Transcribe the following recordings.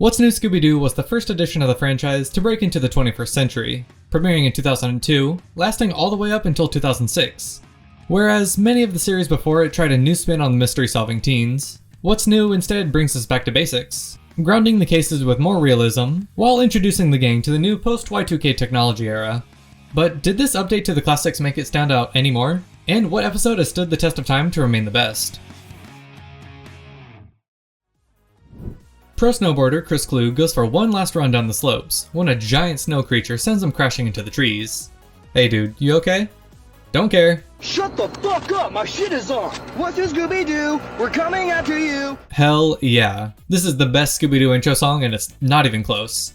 What's New Scooby-Doo was the first edition of the franchise to break into the 21st century, premiering in 2002, lasting all the way up until 2006. Whereas many of the series before it tried a new spin on the mystery-solving teens, What's New instead brings us back to basics, grounding the cases with more realism, while introducing the gang to the new post-Y2K technology era. But did this update to the classics make it stand out anymore? And what episode has stood the test of time to remain the best? Pro snowboarder Chris Klug goes for one last run down the slopes, when a giant snow creature sends him crashing into the trees. Hey dude, you okay? Don't care. Shut the fuck up, my shit is on! What's your Scooby-Doo? We're coming after you! Hell yeah. This is the best Scooby-Doo intro song and it's not even close.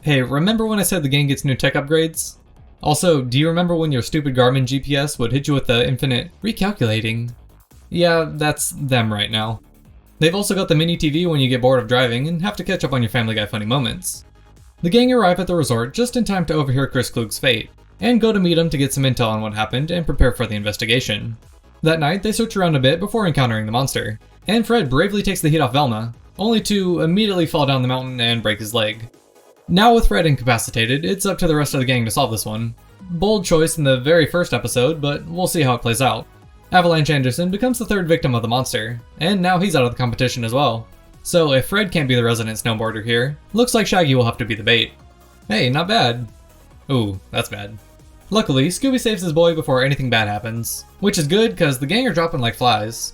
Hey, remember when I said the gang gets new tech upgrades? Also, do you remember when your stupid Garmin GPS would hit you with the infinite recalculating? Yeah, that's them right now. They've also got the mini TV when you get bored of driving and have to catch up on your Family Guy funny moments. The gang arrive at the resort just in time to overhear Chris Klug's fate, and go to meet him to get some intel on what happened and prepare for the investigation. That night, they search around a bit before encountering the monster, and Fred bravely takes the heat off Velma, only to immediately fall down the mountain and break his leg. Now with Fred incapacitated, it's up to the rest of the gang to solve this one. Bold choice in the very first episode, but we'll see how it plays out. Avalanche Anderson becomes the third victim of the monster, and now he's out of the competition as well. So if Fred can't be the resident snowboarder here, looks like Shaggy will have to be the bait. Hey, not bad. Ooh, that's bad. Luckily, Scooby saves his boy before anything bad happens, which is good because the gang are dropping like flies.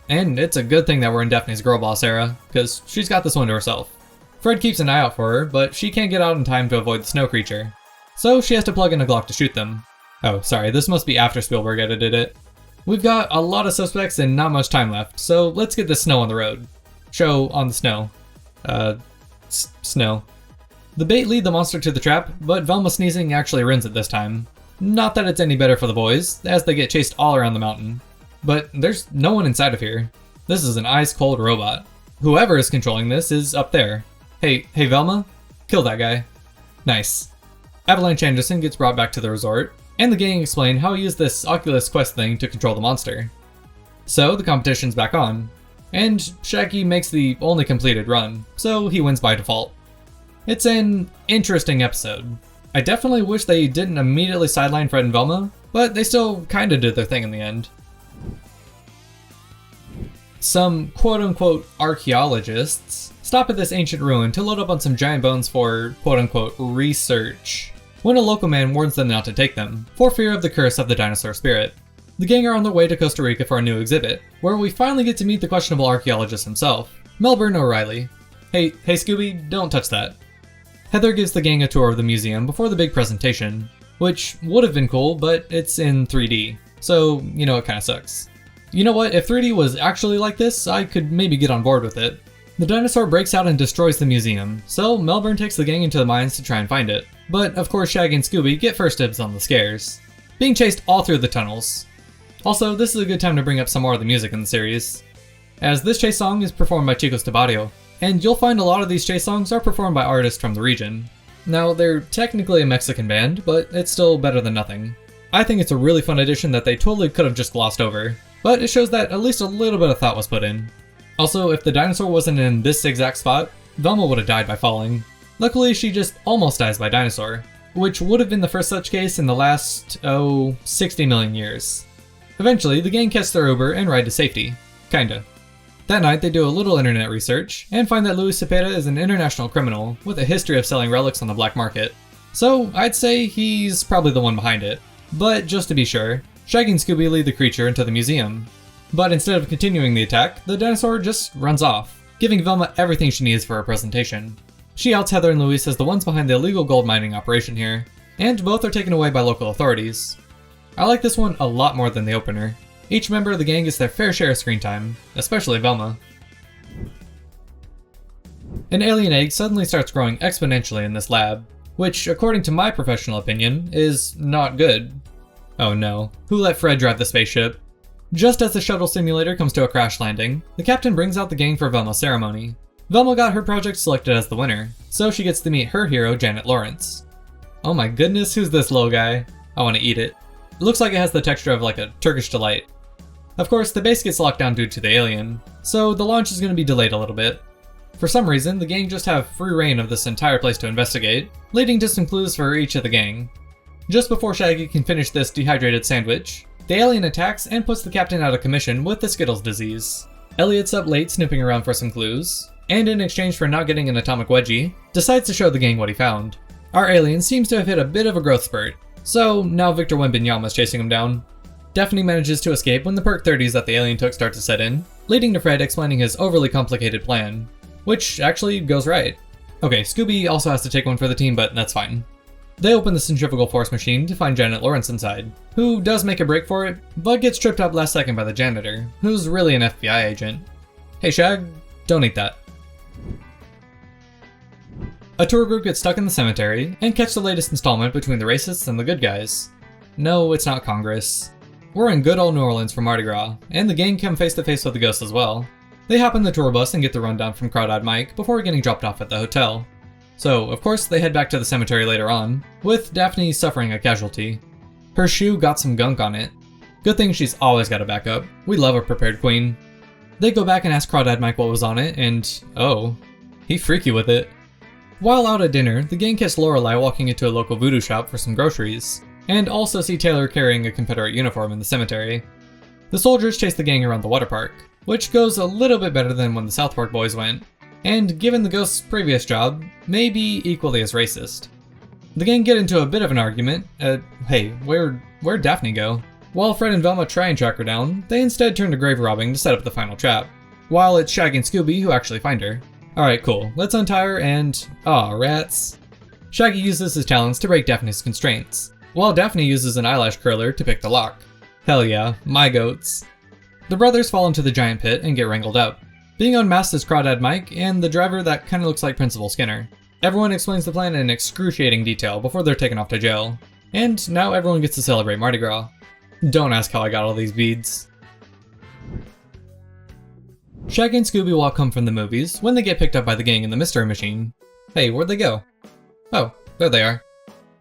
And it's a good thing that we're in Daphne's girl boss era, because she's got this one to herself. Fred keeps an eye out for her, but she can't get out in time to avoid the snow creature. So she has to plug in a Glock to shoot them. Oh, sorry, this must be after Spielberg edited it. We've got a lot of suspects and not much time left, so let's get this snow on the road. Show on the snow. Snow. The bait lead the monster to the trap, but Velma sneezing actually wins it this time. Not that it's any better for the boys, as they get chased all around the mountain. But there's no one inside of here. This is an ice-cold robot. Whoever is controlling this is up there. Hey Velma? Kill that guy. Nice. Avalanche Anderson gets brought back to the resort, and the gang explain how he used this Oculus Quest thing to control the monster. So the competition's back on, and Shaggy makes the only completed run, so he wins by default. It's an interesting episode. I definitely wish they didn't immediately sideline Fred and Velma, but they still kinda did their thing in the end. Some quote-unquote archaeologists stop at this ancient ruin to load up on some giant bones for quote-unquote research, when a local man warns them not to take them, for fear of the curse of the dinosaur spirit. The gang are on their way to Costa Rica for a new exhibit, where we finally get to meet the questionable archaeologist himself, Melbourne O'Reilly. Hey Scooby, don't touch that. Heather gives the gang a tour of the museum before the big presentation, which would have been cool, but it's in 3D, so you know it kinda sucks. You know what, if 3D was actually like this, I could maybe get on board with it. The dinosaur breaks out and destroys the museum, so Melbourne takes the gang into the mines to try and find it. But of course Shaggy and Scooby get first dibs on the scares, being chased all through the tunnels. Also, this is a good time to bring up some more of the music in the series, as this chase song is performed by Chicos de Barrio, and you'll find a lot of these chase songs are performed by artists from the region. Now, they're technically a Mexican band, but it's still better than nothing. I think it's a really fun addition that they totally could have just glossed over, but it shows that at least a little bit of thought was put in. Also, if the dinosaur wasn't in this exact spot, Velma would have died by falling. Luckily, she just almost dies by dinosaur, which would have been the first such case in the last, 60 million years. Eventually, the gang catch their Uber and ride to safety. Kinda. That night, they do a little internet research, and find that Luis Cepeda is an international criminal with a history of selling relics on the black market. So, I'd say he's probably the one behind it. But just to be sure, Shaggy and Scooby lead the creature into the museum. But instead of continuing the attack, the dinosaur just runs off, giving Velma everything she needs for her presentation. She outs Heather and Luis as the ones behind the illegal gold mining operation here, and both are taken away by local authorities. I like this one a lot more than the opener. Each member of the gang gets their fair share of screen time, especially Velma. An alien egg suddenly starts growing exponentially in this lab, which, according to my professional opinion, is not good. Oh no, who let Fred drive the spaceship? Just as the shuttle simulator comes to a crash landing, the captain brings out the gang for Velma's ceremony. Velma got her project selected as the winner, so she gets to meet her hero, Janet Lawrence. Oh my goodness, who's this little guy? I want to eat it. It looks like it has the texture of like a Turkish delight. Of course, the base gets locked down due to the alien, so the launch is going to be delayed a little bit. For some reason, the gang just have free reign of this entire place to investigate, leading to some clues for each of the gang. Just before Shaggy can finish this dehydrated sandwich, the alien attacks and puts the captain out of commission with the Skittles disease. Elliot's up late snooping around for some clues, and in exchange for not getting an atomic wedgie, decides to show the gang what he found. Our alien seems to have hit a bit of a growth spurt, so now Victor Wembanyama's chasing him down. Daphne manages to escape when the perk 30s that the alien took start to set in, leading to Fred explaining his overly complicated plan, which actually goes right. Okay, Scooby also has to take one for the team, but that's fine. They open the centrifugal force machine to find Janet Lawrence inside, who does make a break for it, but gets tripped up last second by the janitor, who's really an FBI agent. Hey Shag, don't eat that. A tour group gets stuck in the cemetery and catch the latest installment between the racists and the good guys. No, it's not Congress. We're in good old New Orleans for Mardi Gras, and the gang come face to face with the ghost as well. They hop in the tour bus and get the rundown from Crawdad Mike before getting dropped off at the hotel. So, of course, they head back to the cemetery later on, with Daphne suffering a casualty. Her shoe got some gunk on it. Good thing she's always got a backup. We love a prepared queen. They go back and ask Crawdad Mike what was on it, and oh, he freaky with it. While out at dinner, the gang catch Lorelei walking into a local voodoo shop for some groceries, and also see Taylor carrying a Confederate uniform in the cemetery. The soldiers chase the gang around the water park, which goes a little bit better than when the South Park boys went, and given the ghost's previous job, may be equally as racist. The gang get into a bit of an argument. Hey, where'd Daphne go? While Fred and Velma try and track her down, they instead turn to grave robbing to set up the final trap, while it's Shaggy and Scooby who actually find her. Alright, cool, let's untie her and... aw, rats. Shaggy uses his talons to break Daphne's constraints, while Daphne uses an eyelash curler to pick the lock. Hell yeah, my goats. The brothers fall into the giant pit and get wrangled up. Being unmasked is Crawdad Mike and the driver that kinda looks like Principal Skinner. Everyone explains the plan in excruciating detail before they're taken off to jail. And now everyone gets to celebrate Mardi Gras. Don't ask how I got all these beads. Shaggy and Scooby walk home from the movies when they get picked up by the gang in the mystery machine. Hey, where'd they go? Oh, there they are.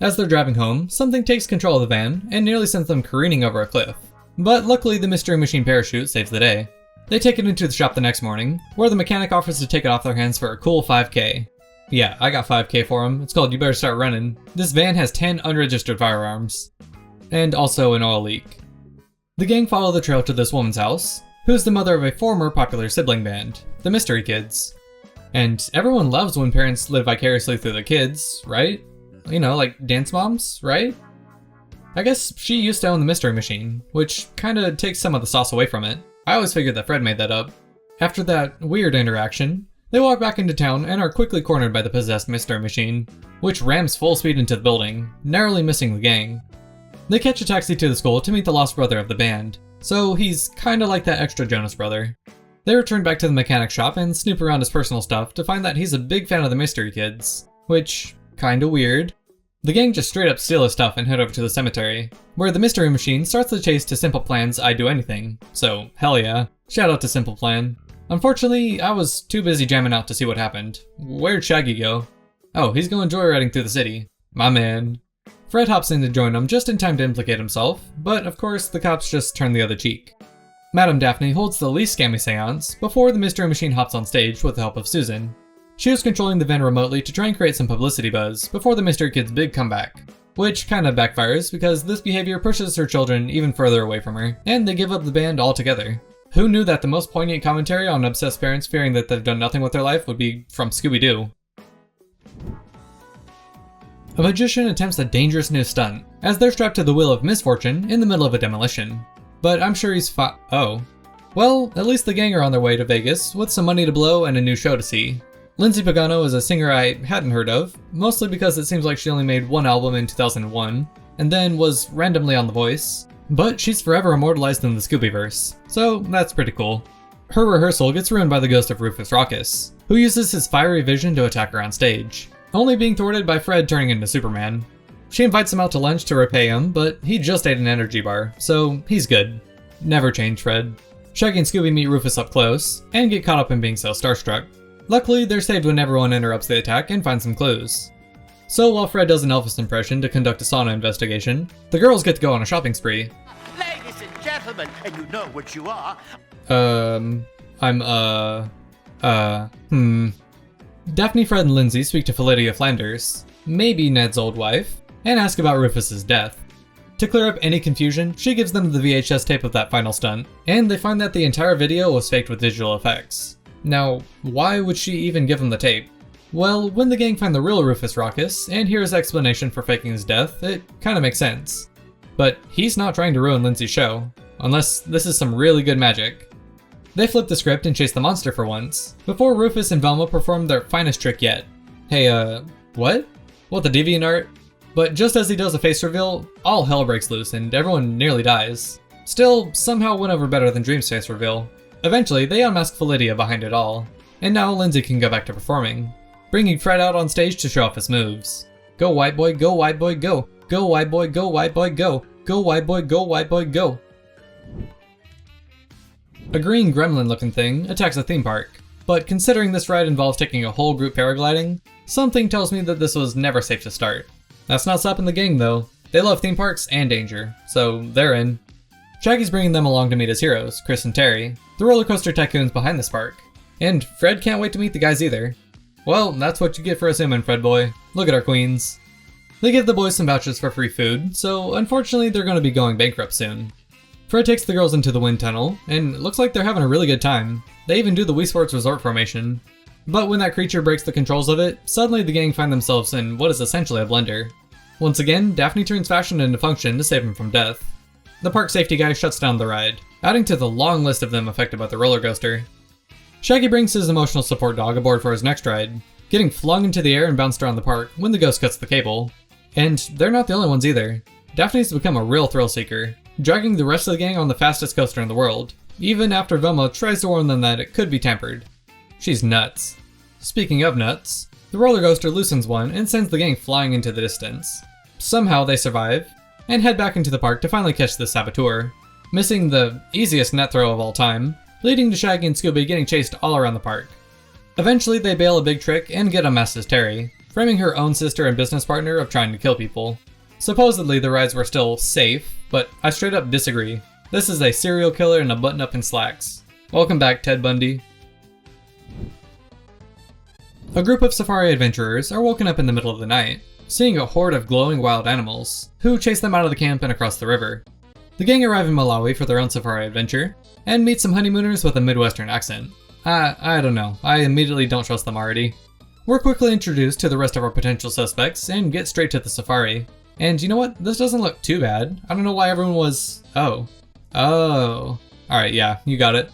As they're driving home, something takes control of the van and nearly sends them careening over a cliff. But luckily the mystery machine parachute saves the day. They take it into the shop the next morning, where the mechanic offers to take it off their hands for a cool 5K. Yeah, I got 5K for him. It's called You Better Start Running. This van has 10 unregistered firearms. And also an oil leak. The gang follow the trail to this woman's house, who's the mother of a former popular sibling band, the Mystery Kids. And everyone loves when parents live vicariously through their kids, right? You know, like dance moms, right? I guess she used to own the mystery machine, which kinda takes some of the sauce away from it. I always figured that Fred made that up. After that weird interaction, they walk back into town and are quickly cornered by the possessed mystery machine, which rams full speed into the building, narrowly missing the gang. They catch a taxi to the school to meet the lost brother of the band, so he's kinda like that extra Jonas brother. They return back to the mechanic shop and snoop around his personal stuff to find that he's a big fan of the Mystery Kids, which, kinda weird. The gang just straight up steal his stuff and head over to the cemetery, where the mystery machine starts the chase to Simple Plan's I'd Do Anything, so hell yeah, shout out to Simple Plan. Unfortunately, I was too busy jamming out to see what happened. Where'd Shaggy go? Oh, he's going joyriding through the city. My man. Fred hops in to join them just in time to implicate himself, but of course the cops just turn the other cheek. Madame Daphne holds the least scammy seance before the mystery machine hops on stage with the help of Susan. She was controlling the van remotely to try and create some publicity buzz before the Mystery Kids' big comeback, which kinda backfires because this behavior pushes her children even further away from her, and they give up the band altogether. Who knew that the most poignant commentary on obsessed parents fearing that they've done nothing with their life would be from Scooby-Doo? A magician attempts a dangerous new stunt, as they're strapped to the wheel of misfortune in the middle of a demolition. But I'm sure he's oh. Well, at least the gang are on their way to Vegas with some money to blow and a new show to see. Lindsay Pagano is a singer I hadn't heard of, mostly because it seems like she only made one album in 2001, and then was randomly on The Voice, but she's forever immortalized in the Scoobyverse, so that's pretty cool. Her rehearsal gets ruined by the ghost of Rufus Raucus, who uses his fiery vision to attack her on stage, only being thwarted by Fred turning into Superman. She invites him out to lunch to repay him, but he just ate an energy bar, so he's good. Never change, Fred. Shaggy and Scooby meet Rufus up close, and get caught up in being so starstruck. Luckily, they're saved when everyone interrupts the attack and finds some clues. So while Fred does an Elvis impression to conduct a sauna investigation, the girls get to go on a shopping spree. Ladies and gentlemen, and you know what you are. Daphne, Fred, and Lindsay speak to Felidia Flanders, maybe Ned's old wife, and ask about Rufus's death. To clear up any confusion, she gives them the VHS tape of that final stunt, and they find that the entire video was faked with digital effects. Now, why would she even give them the tape? Well, when the gang find the real Rufus Raucus and hear his explanation for faking his death, it kinda makes sense. But he's not trying to ruin Lindsay's show, unless this is some really good magic. They flip the script and chase the monster for once, before Rufus and Velma perform their finest trick yet. Hey, what? What, the DeviantArt? But just as he does a face reveal, all hell breaks loose and everyone nearly dies. Still, somehow went over better than Dream's face reveal. Eventually, they unmask Felidia behind it all, and now Lindsay can go back to performing, bringing Fred out on stage to show off his moves. Go white boy, go white boy, go! Go white boy, go white boy, go! Go white boy, go white boy, go! A green gremlin looking thing attacks a theme park, but considering this ride involves taking a whole group paragliding, something tells me that this was never safe to start. That's not stopping the gang though. They love theme parks and danger, so they're in. Shaggy's bringing them along to meet his heroes, Chris and Terry, the roller coaster tycoons behind this park. And Fred can't wait to meet the guys either. Well, that's what you get for assuming, Fred boy. Look at our queens. They give the boys some vouchers for free food, so unfortunately they're going to be going bankrupt soon. Fred takes the girls into the wind tunnel, and it looks like they're having a really good time. They even do the Wii Sports Resort formation. But when that creature breaks the controls of it, suddenly the gang find themselves in what is essentially a blender. Once again, Daphne turns fashion into function to save him from death. The park safety guy shuts down the ride, adding to the long list of them affected by the roller coaster. Shaggy brings his emotional support dog aboard for his next ride, getting flung into the air and bounced around the park when the ghost cuts the cable. And they're not the only ones either. Daphne's become a real thrill seeker, dragging the rest of the gang on the fastest coaster in the world, even after Velma tries to warn them that it could be tempered. She's nuts. Speaking of nuts, the roller coaster loosens one and sends the gang flying into the distance. Somehow they survive, and head back into the park to finally catch the saboteur, missing the easiest net throw of all time, leading to Shaggy and Scooby getting chased all around the park. Eventually they bail a big trick and get unmasked as Terry, framing her own sister and business partner of trying to kill people. Supposedly the rides were still safe, but I straight up disagree. This is a serial killer in a button-up and slacks. Welcome back, Ted Bundy. A group of safari adventurers are woken up in the middle of the night, seeing a horde of glowing wild animals, who chase them out of the camp and across the river. The gang arrive in Malawi for their own safari adventure, and meet some honeymooners with a Midwestern accent. I don't know, I immediately don't trust them already. We're quickly introduced to the rest of our potential suspects and get straight to the safari. And you know what, this doesn't look too bad. I don't know why everyone was... Oh. Alright, yeah, you got it.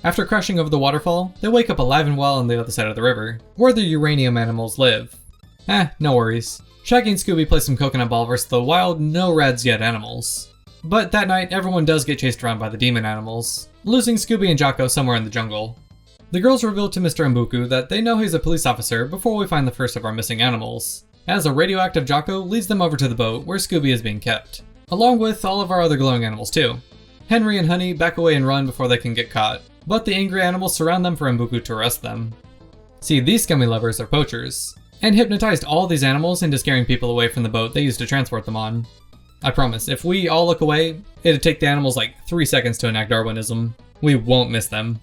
After crashing over the waterfall, they wake up alive and well on the other side of the river, where the uranium animals live. No worries. Shaggy and Scooby play some coconut ball versus the wild, no rads yet animals. But that night, everyone does get chased around by the demon animals, losing Scooby and Jocko somewhere in the jungle. The girls reveal to Mr. Mbuku that they know he's a police officer before we find the first of our missing animals, as a radioactive Jocko leads them over to the boat where Scooby is being kept, along with all of our other glowing animals too. Henry and Honey back away and run before they can get caught, but the angry animals surround them for Mbuku to arrest them. See, these scummy lovers are poachers, and hypnotized all these animals into scaring people away from the boat they used to transport them on. I promise, if we all look away, it'd take the animals like 3 seconds to enact Darwinism. We won't miss them.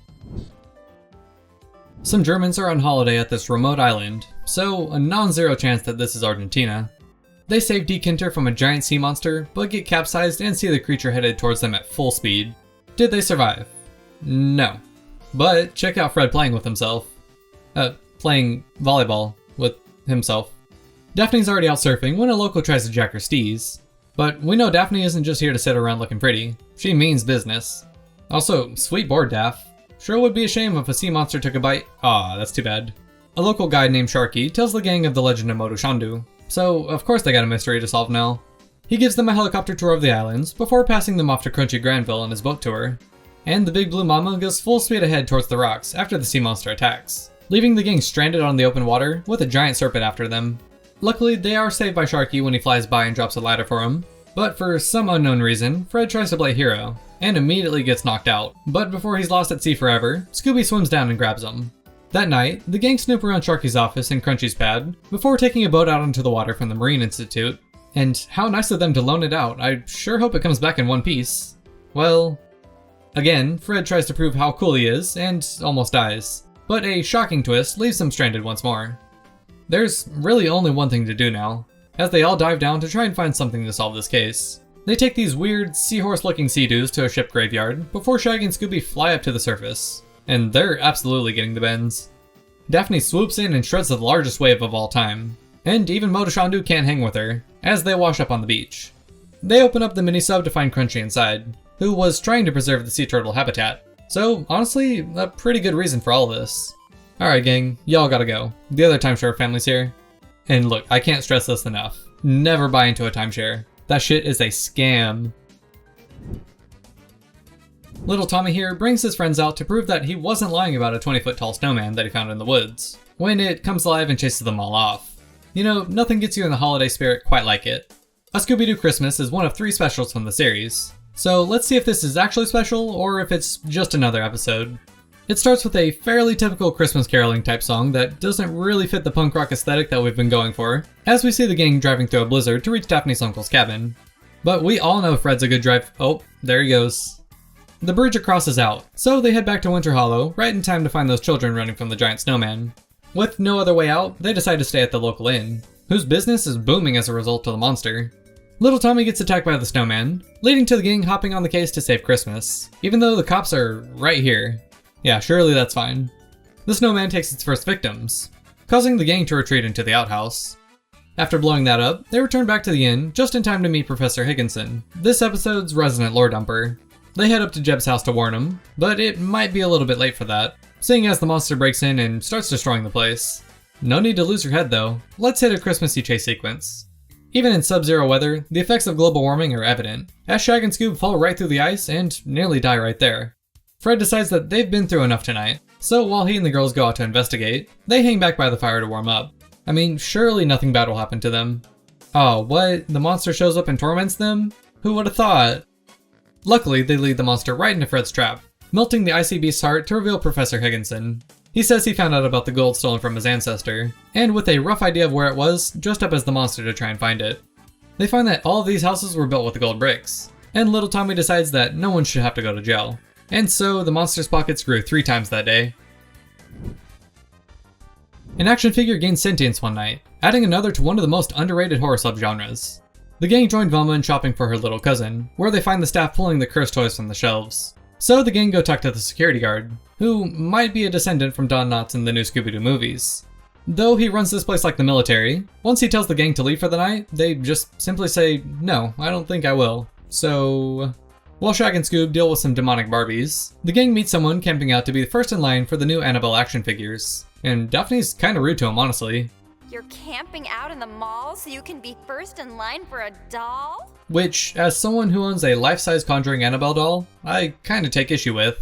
Some Germans are on holiday at this remote island, so a non-zero chance that this is Argentina. They save Dekinter from a giant sea monster, but get capsized and see the creature headed towards them at full speed. Did they survive? No. But check out Fred playing with himself. Playing volleyball with himself. Daphne's already out surfing when a local tries to jack her steez. But we know Daphne isn't just here to sit around looking pretty. She means business. Also, sweet board, Daph. Sure would be a shame if a sea monster took a bite. Aw, that's too bad. A local guide named Sharky tells the gang of the legend of Modu Shandu, so of course they got a mystery to solve now. He gives them a helicopter tour of the islands before passing them off to Crunchy Granville on his boat tour. And the Big Blue Mama goes full speed ahead towards the rocks after the sea monster attacks, leaving the gang stranded on the open water with a giant serpent after them. Luckily, they are saved by Sharky when he flies by and drops a ladder for him, but for some unknown reason, Fred tries to play hero, and immediately gets knocked out. But before he's lost at sea forever, Scooby swims down and grabs him. That night, the gang snoop around Sharky's office and Crunchy's pad, before taking a boat out into the water from the Marine Institute. And how nice of them to loan it out. I sure hope it comes back in one piece. Well, again, Fred tries to prove how cool he is, and almost dies. but a shocking twist leaves them stranded once more. There's really only one thing to do now, as they all dive down to try and find something to solve this case. They take these weird, seahorse-looking sea-doos to a ship graveyard before Shaggy and Scooby fly up to the surface, and they're absolutely getting the bends. Daphne swoops in and shreds the largest wave of all time, and even Modushandu can't hang with her, as they wash up on the beach. They open up the mini-sub to find Crunchy inside, who was trying to preserve the sea turtle habitat, so honestly, a pretty good reason for all of this. Alright gang, y'all gotta go. The other timeshare family's here. And look, I can't stress this enough. Never buy into a timeshare. That shit is a scam. Little Tommy here brings his friends out to prove that he wasn't lying about a 20-foot tall snowman that he found in the woods, when it comes alive and chases them all off. You know, nothing gets you in the holiday spirit quite like it. A Scooby-Doo Christmas is one of 3 specials from the series, so let's see if this is actually special or if it's just another episode. It starts with a fairly typical Christmas caroling type song that doesn't really fit the punk rock aesthetic that we've been going for, as we see the gang driving through a blizzard to reach Daphne's uncle's cabin. But we all know Fred's a good drive. Oh, there he goes. The bridge across is out, so they head back to Winter Hollow right in time to find those children running from the giant snowman. With no other way out, they decide to stay at the local inn, whose business is booming as a result of the monster. Little Tommy gets attacked by the snowman, leading to the gang hopping on the case to save Christmas, even though the cops are right here. Yeah, surely that's fine. The snowman takes its first victims, causing the gang to retreat into the outhouse. After blowing that up, they return back to the inn just in time to meet Professor Higginson, this episode's resident lore dumper. They head up to Jeb's house to warn him, but it might be a little bit late for that, seeing as the monster breaks in and starts destroying the place. No need to lose your head though, let's hit a Christmassy chase sequence. Even in sub-zero weather, the effects of global warming are evident, as Shag and Scoob fall right through the ice and nearly die right there. Fred decides that they've been through enough tonight, so while he and the girls go out to investigate, they hang back by the fire to warm up. I mean, surely nothing bad will happen to them. Oh, what? The monster shows up and torments them? Who would have thought? Luckily, they lead the monster right into Fred's trap, melting the icy beast's heart to reveal Professor Higginson. He says he found out about the gold stolen from his ancestor, and with a rough idea of where it was, dressed up as the monster to try and find it. They find that all of these houses were built with the gold bricks, and little Tommy decides that no one should have to go to jail. And so, the monster's pockets grew 3 times that day. An action figure gained sentience one night, adding another to one of the most underrated horror subgenres. The gang joined Velma in shopping for her little cousin, where they find the staff pulling the cursed toys from the shelves. So the gang go talk to the security guard, who might be a descendant from Don Knotts in the new Scooby-Doo movies. Though he runs this place like the military, once he tells the gang to leave for the night, they just simply say, "No, I don't think I will." So... While Shag and Scoob deal with some demonic Barbies, the gang meets someone camping out to be the first in line for the new Annabelle action figures. And Daphne's kinda rude to him, honestly. You're camping out in the mall so you can be first in line for a doll? Which, as someone who owns a life-size Conjuring Annabelle doll, I kinda take issue with.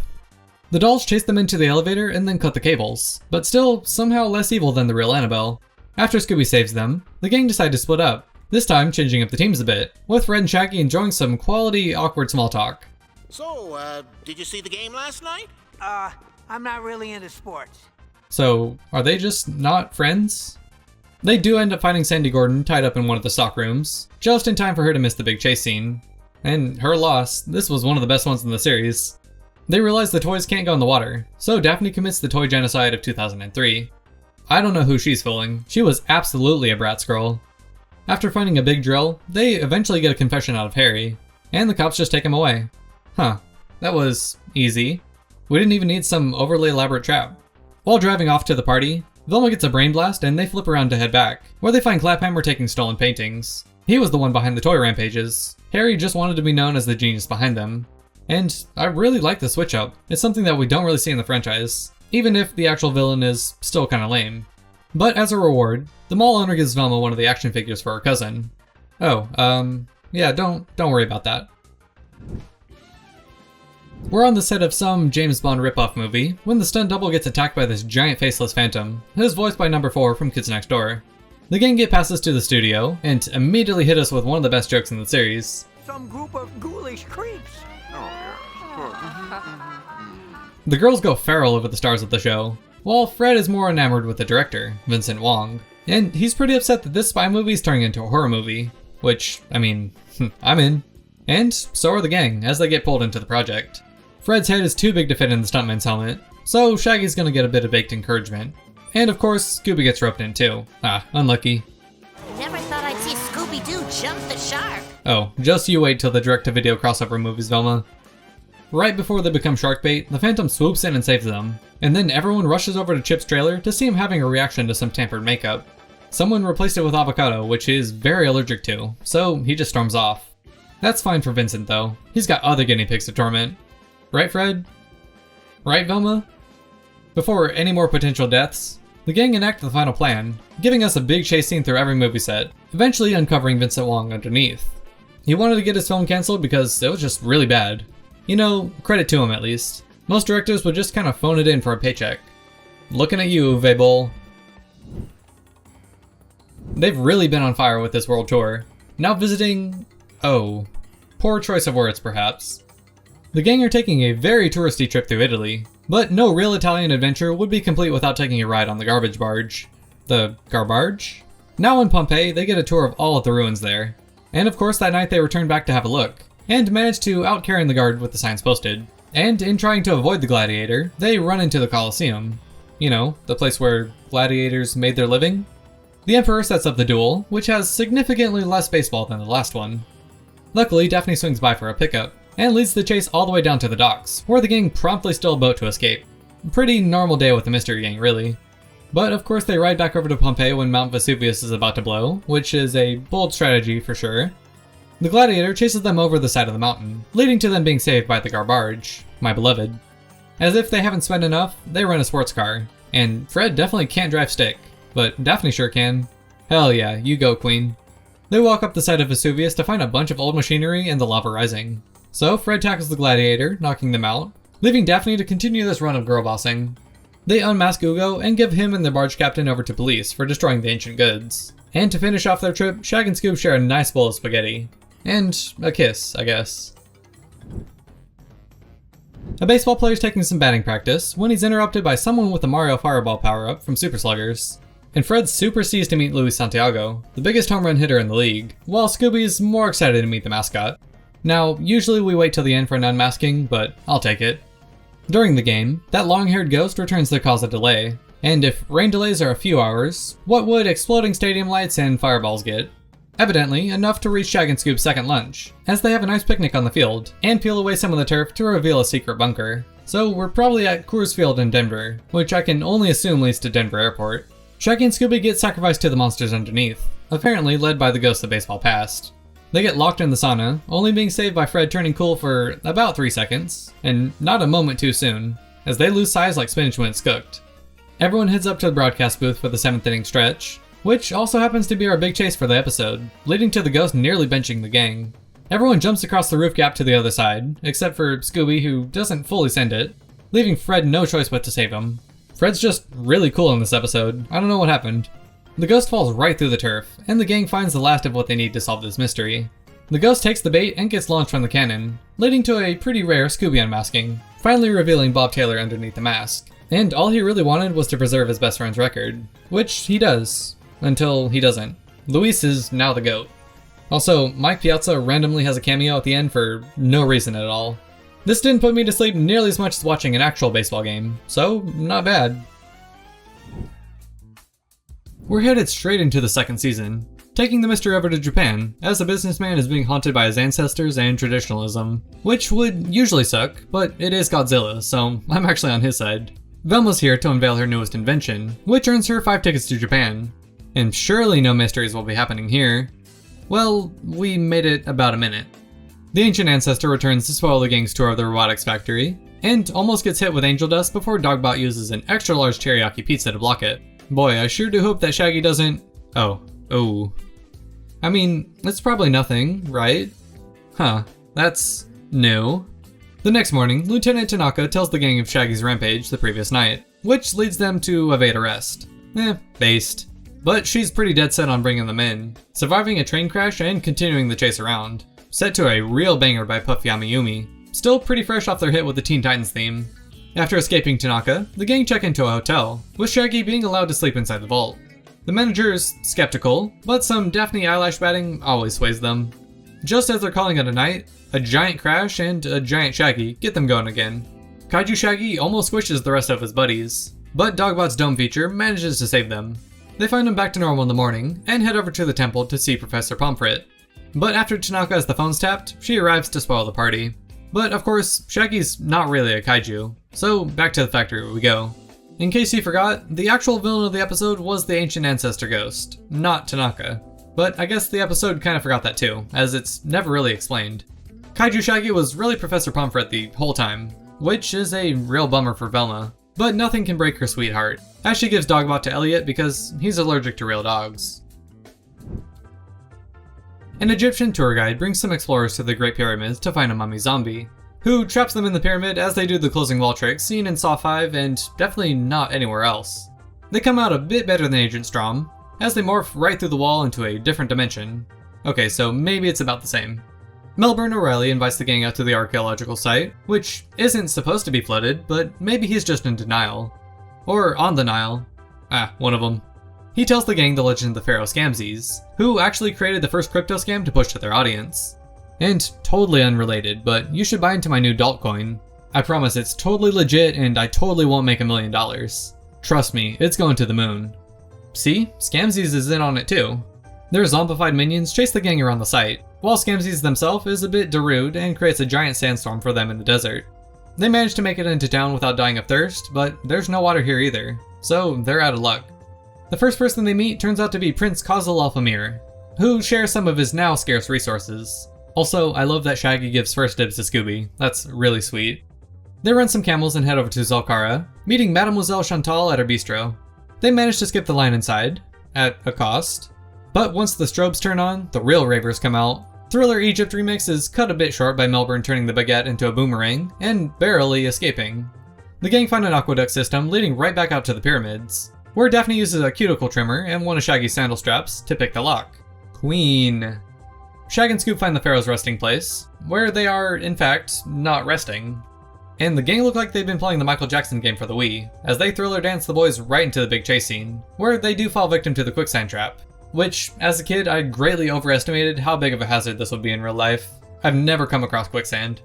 The dolls chase them into the elevator and then cut the cables, but still somehow less evil than the real Annabelle. After Scooby saves them, the gang decide to split up. This time, changing up the teams a bit, with Fred and Shaggy enjoying some quality, awkward small talk. So, did you see the game last night? I'm not really into sports. So, are they just not friends? They do end up finding Sandy Gordon tied up in one of the stock rooms, just in time for her to miss the big chase scene. And her loss, this was one of the best ones in the series. They realize the toys can't go in the water, so Daphne commits the toy genocide of 2003. I don't know who she's fooling, she was absolutely a Bratz girl. After finding a big drill, they eventually get a confession out of Harry, and the cops just take him away. Huh, that was easy. We didn't even need some overly elaborate trap. While driving off to the party, Velma gets a brain blast and they flip around to head back, where they find Claphammer taking stolen paintings. He was the one behind the toy rampages. Harry just wanted to be known as the genius behind them. And I really like the switch up. It's something that we don't really see in the franchise, even if the actual villain is still kinda lame. But as a reward, the mall owner gives Velma one of the action figures for her cousin. Oh, yeah, don't worry about that. We're on the set of some James Bond ripoff movie when the stunt double gets attacked by this giant faceless phantom, who's voiced by number 4 from Kids Next Door. The gang get passes to the studio and immediately hit us with one of the best jokes in the series. Some group of ghoulish creeps. The girls go feral over the stars of the show, while Fred is more enamored with the director, Vincent Wong. And he's pretty upset that this spy movie is turning into a horror movie, which, I mean, I'm in. And so are the gang, as they get pulled into the project. Fred's head is too big to fit in the stuntman's helmet, so Shaggy's gonna get a bit of baked encouragement. And of course, Scooby gets roped in too. Ah, unlucky. Never thought I'd see Scooby-Doo jump the shark. Oh, just you wait till the direct-to-video crossover movies, Velma. Right before they become shark bait, the Phantom swoops in and saves them, and then everyone rushes over to Chip's trailer to see him having a reaction to some tampered makeup. Someone replaced it with avocado, which he's very allergic to, so he just storms off. That's fine for Vincent though, he's got other guinea pigs to torment. Right, Fred? Right, Velma? Before any more potential deaths, the gang enact the final plan, giving us a big chase scene through every movie set, eventually uncovering Vincent Wong underneath. He wanted to get his film cancelled because it was just really bad. You know, credit to him at least. Most directors would just kind of phone it in for a paycheck. Looking at you, Vebol. They've really been on fire with this world tour. Now visiting... oh. Poor choice of words, perhaps. The gang are taking a very touristy trip through Italy, but no real Italian adventure would be complete without taking a ride on the garbage barge. The garbage? Now in Pompeii, they get a tour of all of the ruins there. And of course that night they return back to have a look, and manage to out-carrying the guard with the signs posted. And in trying to avoid the gladiator, they run into the Colosseum. You know, the place where gladiators made their living? The Emperor sets up the duel, which has significantly less baseball than the last one. Luckily, Daphne swings by for a pickup, and leads the chase all the way down to the docks, where the gang promptly steal a boat to escape. Pretty normal day with the mystery gang, really. But of course they ride back over to Pompeii when Mount Vesuvius is about to blow, which is a bold strategy for sure. The gladiator chases them over the side of the mountain, leading to them being saved by the garbage, my beloved. As if they haven't spent enough, they rent a sports car, and Fred definitely can't drive stick, but Daphne sure can. Hell yeah, you go queen. They walk up the side of Vesuvius to find a bunch of old machinery and the lava rising. So Fred tackles the gladiator, knocking them out, leaving Daphne to continue this run of girl bossing. They unmask Ugo and give him and the barge captain over to police for destroying the ancient goods. And to finish off their trip, Shag and Scoob share a nice bowl of spaghetti. And a kiss, I guess. A baseball player's taking some batting practice when he's interrupted by someone with a Mario Fireball power-up from Super Sluggers. And Fred's super seized to meet Luis Santiago, the biggest home run hitter in the league, while Scooby's more excited to meet the mascot. Now, usually we wait till the end for an unmasking, but I'll take it. During the game, that long-haired ghost returns to cause a delay, and if rain delays are a few hours, what would exploding stadium lights and fireballs get? Evidently, enough to reach Shag and Scoob's second lunch, as they have a nice picnic on the field, and peel away some of the turf to reveal a secret bunker. So we're probably at Coors Field in Denver, which I can only assume leads to Denver Airport. Shaggy and Scooby get sacrificed to the monsters underneath, apparently led by the ghost of baseball past. They get locked in the sauna, only being saved by Fred turning cool for about 3 seconds, and not a moment too soon, as they lose size like spinach when it's cooked. Everyone heads up to the broadcast booth for the 7th inning stretch, which also happens to be our big chase for the episode, leading to the ghost nearly benching the gang. Everyone jumps across the roof gap to the other side, except for Scooby, who doesn't fully send it, leaving Fred no choice but to save him. Fred's just really cool in this episode, I don't know what happened. The ghost falls right through the turf, and the gang finds the last of what they need to solve this mystery. The ghost takes the bait and gets launched from the cannon, leading to a pretty rare Scooby unmasking, finally revealing Bob Taylor underneath the mask. And all he really wanted was to preserve his best friend's record, which he does, until he doesn't. Luis is now the GOAT. Also, Mike Piazza randomly has a cameo at the end for no reason at all. This didn't put me to sleep nearly as much as watching an actual baseball game, so not bad. We're headed straight into the second season, taking the mystery over to Japan, as the businessman is being haunted by his ancestors and traditionalism, which would usually suck, but it is Godzilla, so I'm actually on his side. Velma's here to unveil her newest invention, which earns her 5 tickets to Japan. And surely no mysteries will be happening here. Well, we made it about a minute. The ancient ancestor returns to spoil the gang's tour of the robotics factory, and almost gets hit with angel dust before Dogbot uses an extra large teriyaki pizza to block it. Boy, I sure do hope that Shaggy doesn't... Oh. I mean, it's probably nothing, right? Huh, that's new. The next morning, Lieutenant Tanaka tells the gang of Shaggy's rampage the previous night, which leads them to evade arrest. Based. But she's pretty dead set on bringing them in, surviving a train crash and continuing the chase around. Set to a real banger by Puff Yamayumi, still pretty fresh off their hit with the Teen Titans theme. After escaping Tanaka, the gang check into a hotel, with Shaggy being allowed to sleep inside the vault. The manager is skeptical, but some Daphne eyelash batting always sways them. Just as they're calling it a night, a giant crash and a giant Shaggy get them going again. Kaiju Shaggy almost squishes the rest of his buddies, but Dogbot's dome feature manages to save them. They find him back to normal in the morning and head over to the temple to see Professor Pomfret. But after Tanaka has the phones tapped, she arrives to spoil the party. But of course, Shaggy's not really a kaiju, so back to the factory we go. In case you forgot, the actual villain of the episode was the ancient ancestor ghost, not Tanaka. But I guess the episode kind of forgot that too, as it's never really explained. Kaiju Shaggy was really Professor Pomfret the whole time, which is a real bummer for Velma. But nothing can break her sweetheart, as she gives Dogbot to Elliot because he's allergic to real dogs. An Egyptian tour guide brings some explorers to the Great Pyramids to find a mummy zombie, who traps them in the pyramid as they do the closing wall trick seen in Saw 5 and definitely not anywhere else. They come out a bit better than Agent Strom, as they morph right through the wall into a different dimension. Okay, so maybe it's about the same. Melbourne O'Reilly invites the gang out to the archaeological site, which isn't supposed to be flooded, but maybe he's just in denial. Or on denial. One of them. He tells the gang the legend of the Pharaoh Scamsies, who actually created the first crypto scam to push to their audience. And totally unrelated, but you should buy into my new Dalt coin. I promise it's totally legit and I totally won't make $1 million. Trust me, it's going to the moon. See? Scamsies is in on it too. Their zombified minions chase the gang around the site, while Scamsies themselves is a bit derude and creates a giant sandstorm for them in the desert. They manage to make it into town without dying of thirst, but there's no water here either, so they're out of luck. The first person they meet turns out to be Prince Kozil Alfamir, who shares some of his now scarce resources. Also, I love that Shaggy gives first dibs to Scooby, that's really sweet. They run some camels and head over to Zolkara, meeting Mademoiselle Chantal at her bistro. They manage to skip the line inside, at a cost. But once the strobes turn on, the real ravers come out. Thriller Egypt remix is cut a bit short by Melbourne turning the baguette into a boomerang, and barely escaping. The gang find an aqueduct system leading right back out to the pyramids, where Daphne uses a cuticle trimmer and one of Shaggy's sandal straps to pick the lock. Queen. Shag and Scoop find the Pharaoh's resting place, where they are, in fact, not resting. And the gang look like they've been playing the Michael Jackson game for the Wii, as they thriller dance the boys right into the big chase scene, where they do fall victim to the quicksand trap. Which, as a kid, I greatly overestimated how big of a hazard this would be in real life. I've never come across quicksand.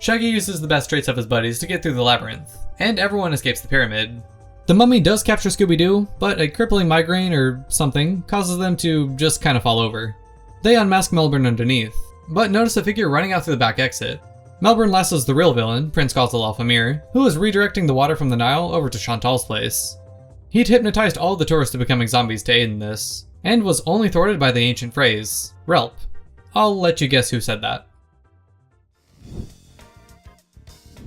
Shaggy uses the best traits of his buddies to get through the labyrinth, and everyone escapes the pyramid. The mummy does capture Scooby-Doo, but a crippling migraine or something causes them to just kind of fall over. They unmask Melbourne underneath, but notice a figure running out through the back exit. Melbourne lassos the real villain, Prince Kozil Alfamir, who is redirecting the water from the Nile over to Chantal's place. He'd hypnotized all the tourists to becoming zombies to aid in this, and was only thwarted by the ancient phrase, Relp. I'll let you guess who said that.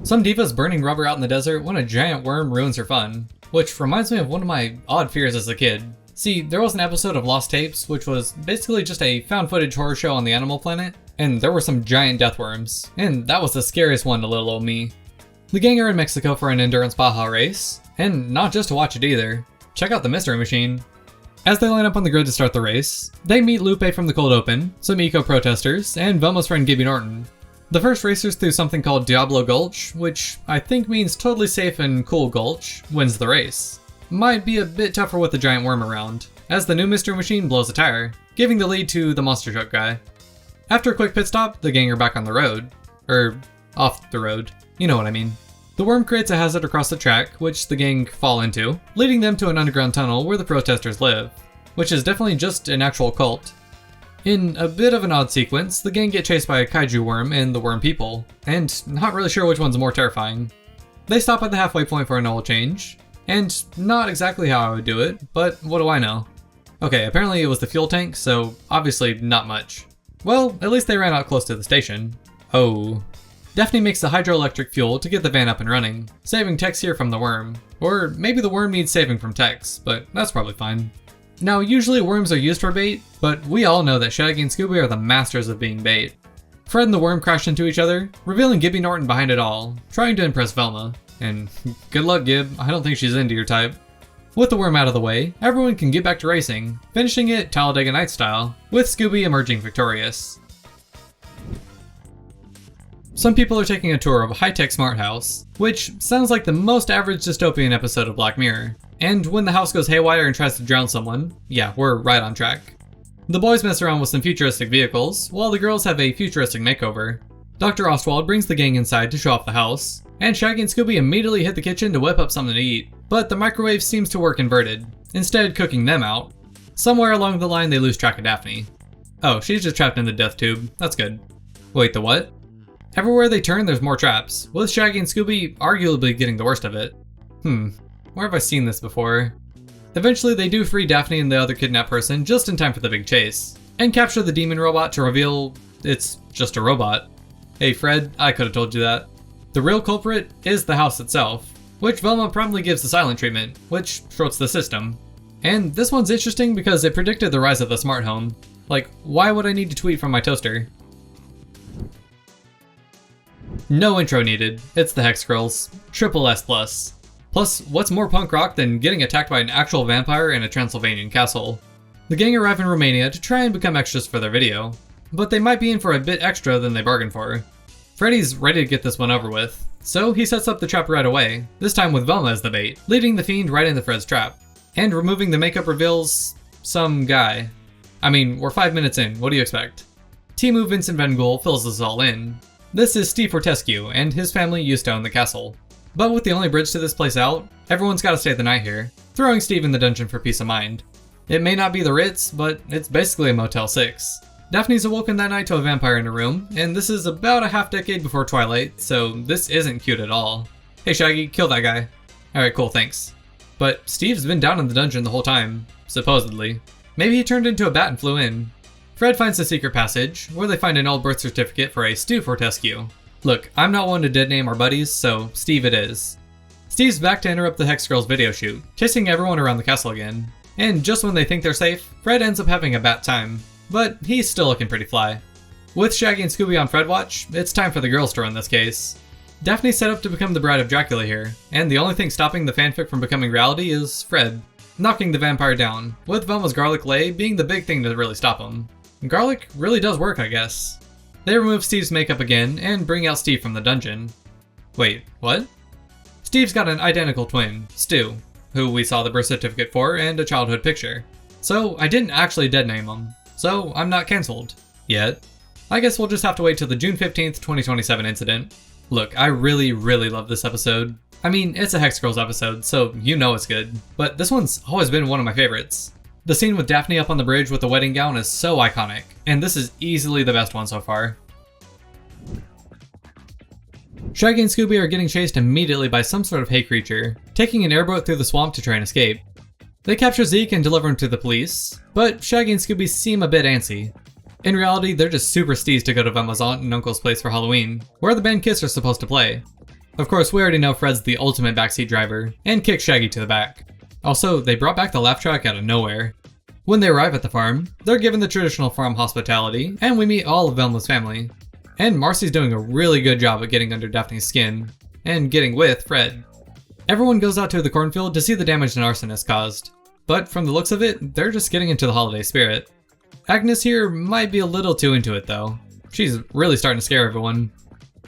Some diva's burning rubber out in the desert when a giant worm ruins her fun, which reminds me of one of my odd fears as a kid. See, there was an episode of Lost Tapes, which was basically just a found footage horror show on the Animal Planet, and there were some giant death worms, and that was the scariest one to little old me. The gang are in Mexico for an endurance Baja race, and not just to watch it either. Check out the mystery machine. As they line up on the grid to start the race, they meet Lupe from the Cold Open, some eco-protesters, and Velma's friend Gibby Norton. The first racers through something called Diablo Gulch, which I think means totally safe and cool gulch, wins the race. Might be a bit tougher with the giant worm around, as the new mystery machine blows a tire, giving the lead to the monster truck guy. After a quick pit stop, the gang are back on the road. Off the road. You know what I mean. The worm creates a hazard across the track, which the gang fall into, leading them to an underground tunnel where the protesters live, which is definitely just an actual cult. In a bit of an odd sequence, the gang get chased by a kaiju worm and the worm people, and not really sure which one's more terrifying. They stop at the halfway point for an oil change, and not exactly how I would do it, but what do I know? Okay, apparently it was the fuel tank, so obviously not much. Well, at least they ran out close to the station. Oh. Daphne makes the hydroelectric fuel to get the van up and running, saving Tex here from the worm. Or maybe the worm needs saving from Tex, but that's probably fine. Now, usually worms are used for bait, but we all know that Shaggy and Scooby are the masters of being bait. Fred and the worm crash into each other, revealing Gibby Norton behind it all, trying to impress Velma. And good luck, Gib, I don't think she's into your type. With the worm out of the way, everyone can get back to racing, finishing it Talladega Nights style, with Scooby emerging victorious. Some people are taking a tour of a high-tech smart house, which sounds like the most average dystopian episode of Black Mirror. And when the house goes haywire and tries to drown someone, yeah, we're right on track. The boys mess around with some futuristic vehicles, while the girls have a futuristic makeover. Dr. Ostwald brings the gang inside to show off the house, and Shaggy and Scooby immediately hit the kitchen to whip up something to eat, but the microwave seems to work inverted, instead cooking them out. Somewhere along the line they lose track of Daphne. Oh, she's just trapped in the death tube, that's good. Wait, the what? Everywhere they turn there's more traps, with Shaggy and Scooby arguably getting the worst of it. Where have I seen this before? Eventually they do free Daphne and the other kidnapped person just in time for the big chase, and capture the demon robot to reveal it's just a robot. Hey Fred, I could've told you that. The real culprit is the house itself, which Velma promptly gives the silent treatment, which shorts the system. And this one's interesting because it predicted the rise of the smart home. Like, why would I need to tweet from my toaster? No intro needed, it's the Hex Girls, triple S+. Plus, what's more punk rock than getting attacked by an actual vampire in a Transylvanian castle? The gang arrive in Romania to try and become extras for their video, but they might be in for a bit extra than they bargained for. Freddy's ready to get this one over with, so he sets up the trap right away, this time with Velma as the bait, leading the fiend right into Fred's trap. And removing the makeup reveals some guy. I mean, we're 5 minutes in, what do you expect? Timu Vincent Van Gogh fills us all in. This is Steve Fortescue, and his family used to own the castle. But with the only bridge to this place out, everyone's gotta stay the night here, throwing Steve in the dungeon for peace of mind. It may not be the Ritz, but it's basically a Motel 6. Daphne's awoken that night to a vampire in her room, and this is about a half decade before Twilight, so this isn't cute at all. Hey Shaggy, kill that guy. Alright, cool, thanks. But Steve's been down in the dungeon the whole time, supposedly. Maybe he turned into a bat and flew in. Fred finds the secret passage, where they find an old birth certificate for a Stu Fortescue. Look, I'm not one to dead name our buddies, so Steve it is. Steve's back to interrupt the Hex Girls video shoot, chasing everyone around the castle again. And just when they think they're safe, Fred ends up having a bad time. But he's still looking pretty fly. With Shaggy and Scooby on Fred watch, it's time for the girls to run this case. Daphne's set up to become the bride of Dracula here, and the only thing stopping the fanfic from becoming reality is Fred, knocking the vampire down, with Velma's garlic lay being the big thing to really stop him. Garlic really does work, I guess. They remove Steve's makeup again and bring out Steve from the dungeon. Wait, what? Steve's got an identical twin, Stu, who we saw the birth certificate for and a childhood picture. So I didn't actually dead name him, so I'm not cancelled. Yet. I guess we'll just have to wait till the June 15th, 2027 incident. Look, I really love this episode. I mean, it's a Hex Girls episode, so you know it's good, but this one's always been one of my favorites. The scene with Daphne up on the bridge with the wedding gown is so iconic, and this is easily the best one so far. Shaggy and Scooby are getting chased immediately by some sort of hay creature, taking an airboat through the swamp to try and escape. They capture Zeke and deliver him to the police, but Shaggy and Scooby seem a bit antsy. In reality, they're just super steezed to go to Velma's aunt and uncle's place for Halloween, where the band Kiss are supposed to play. Of course, we already know Fred's the ultimate backseat driver, and kicks Shaggy to the back. Also, they brought back the laugh track out of nowhere. When they arrive at the farm, they're given the traditional farm hospitality, and we meet all of Velma's family. And Marcy's doing a really good job at getting under Daphne's skin, and getting with Fred. Everyone goes out to the cornfield to see the damage an arsonist caused, but from the looks of it, they're just getting into the holiday spirit. Agnes here might be a little too into it though. She's really starting to scare everyone.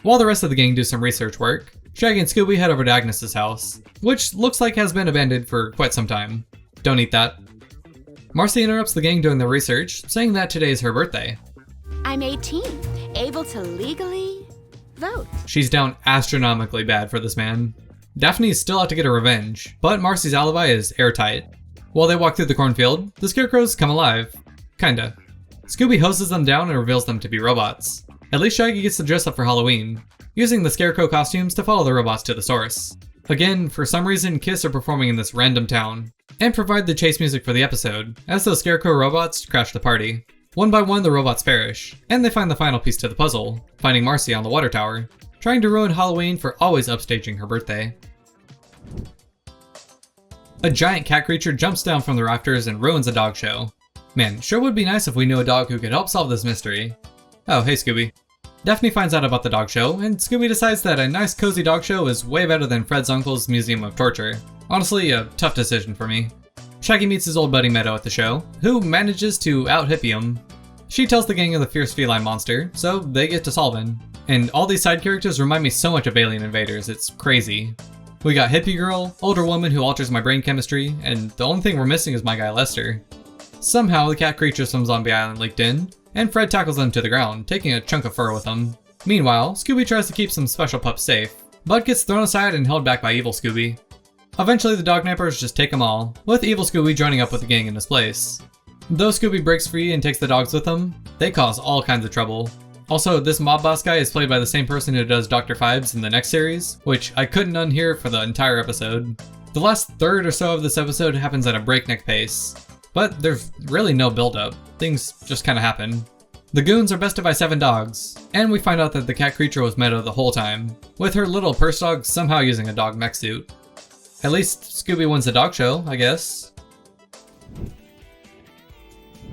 While the rest of the gang do some research work, Shaggy and Scooby head over to Agnes's house, which looks like has been abandoned for quite some time. Don't eat that. Marcy interrupts the gang doing their research, saying that today is her birthday. I'm 18, able to legally vote. She's down astronomically bad for this man. Daphne's still out to get her revenge, but Marcy's alibi is airtight. While they walk through the cornfield, the scarecrows come alive. Kinda. Scooby hoses them down and reveals them to be robots. At least Shaggy gets to dress up for Halloween, using the scarecrow costumes to follow the robots to the source. Again, for some reason, Kiss are performing in this random town, and provide the chase music for the episode, as those scarecrow robots crash the party. One by one, the robots perish, and they find the final piece to the puzzle, finding Marcy on the water tower, trying to ruin Halloween for always upstaging her birthday. A giant cat creature jumps down from the rafters and ruins a dog show. Man, sure would be nice if we knew a dog who could help solve this mystery. Oh, hey Scooby. Daphne finds out about the dog show, and Scooby decides that a nice cozy dog show is way better than Fred's uncle's Museum of Torture. Honestly, a tough decision for me. Shaggy meets his old buddy Meadow at the show, who manages to out-hippie him. She tells the gang of the fierce feline monster, so they get to solving. And all these side characters remind me so much of Alien Invaders, it's crazy. We got hippie girl, older woman who alters my brain chemistry, and the only thing we're missing is my guy Lester. Somehow the cat creatures from Zombie Island leaked in, and Fred tackles them to the ground, taking a chunk of fur with him. Meanwhile, Scooby tries to keep some special pups safe, but gets thrown aside and held back by Evil Scooby. Eventually the dog nappers just take them all, with Evil Scooby joining up with the gang in his place. Though Scooby breaks free and takes the dogs with him, they cause all kinds of trouble. Also, this mob boss guy is played by the same person who does Dr. Phibes in the next series, which I couldn't unhear for the entire episode. The last third or so of this episode happens at a breakneck pace, but there's really no build-up. Things just kinda happen. The goons are bested by 7 dogs, and we find out that the cat creature was Meadow the whole time, with her little purse dog somehow using a dog mech suit. At least Scooby wins the dog show, I guess.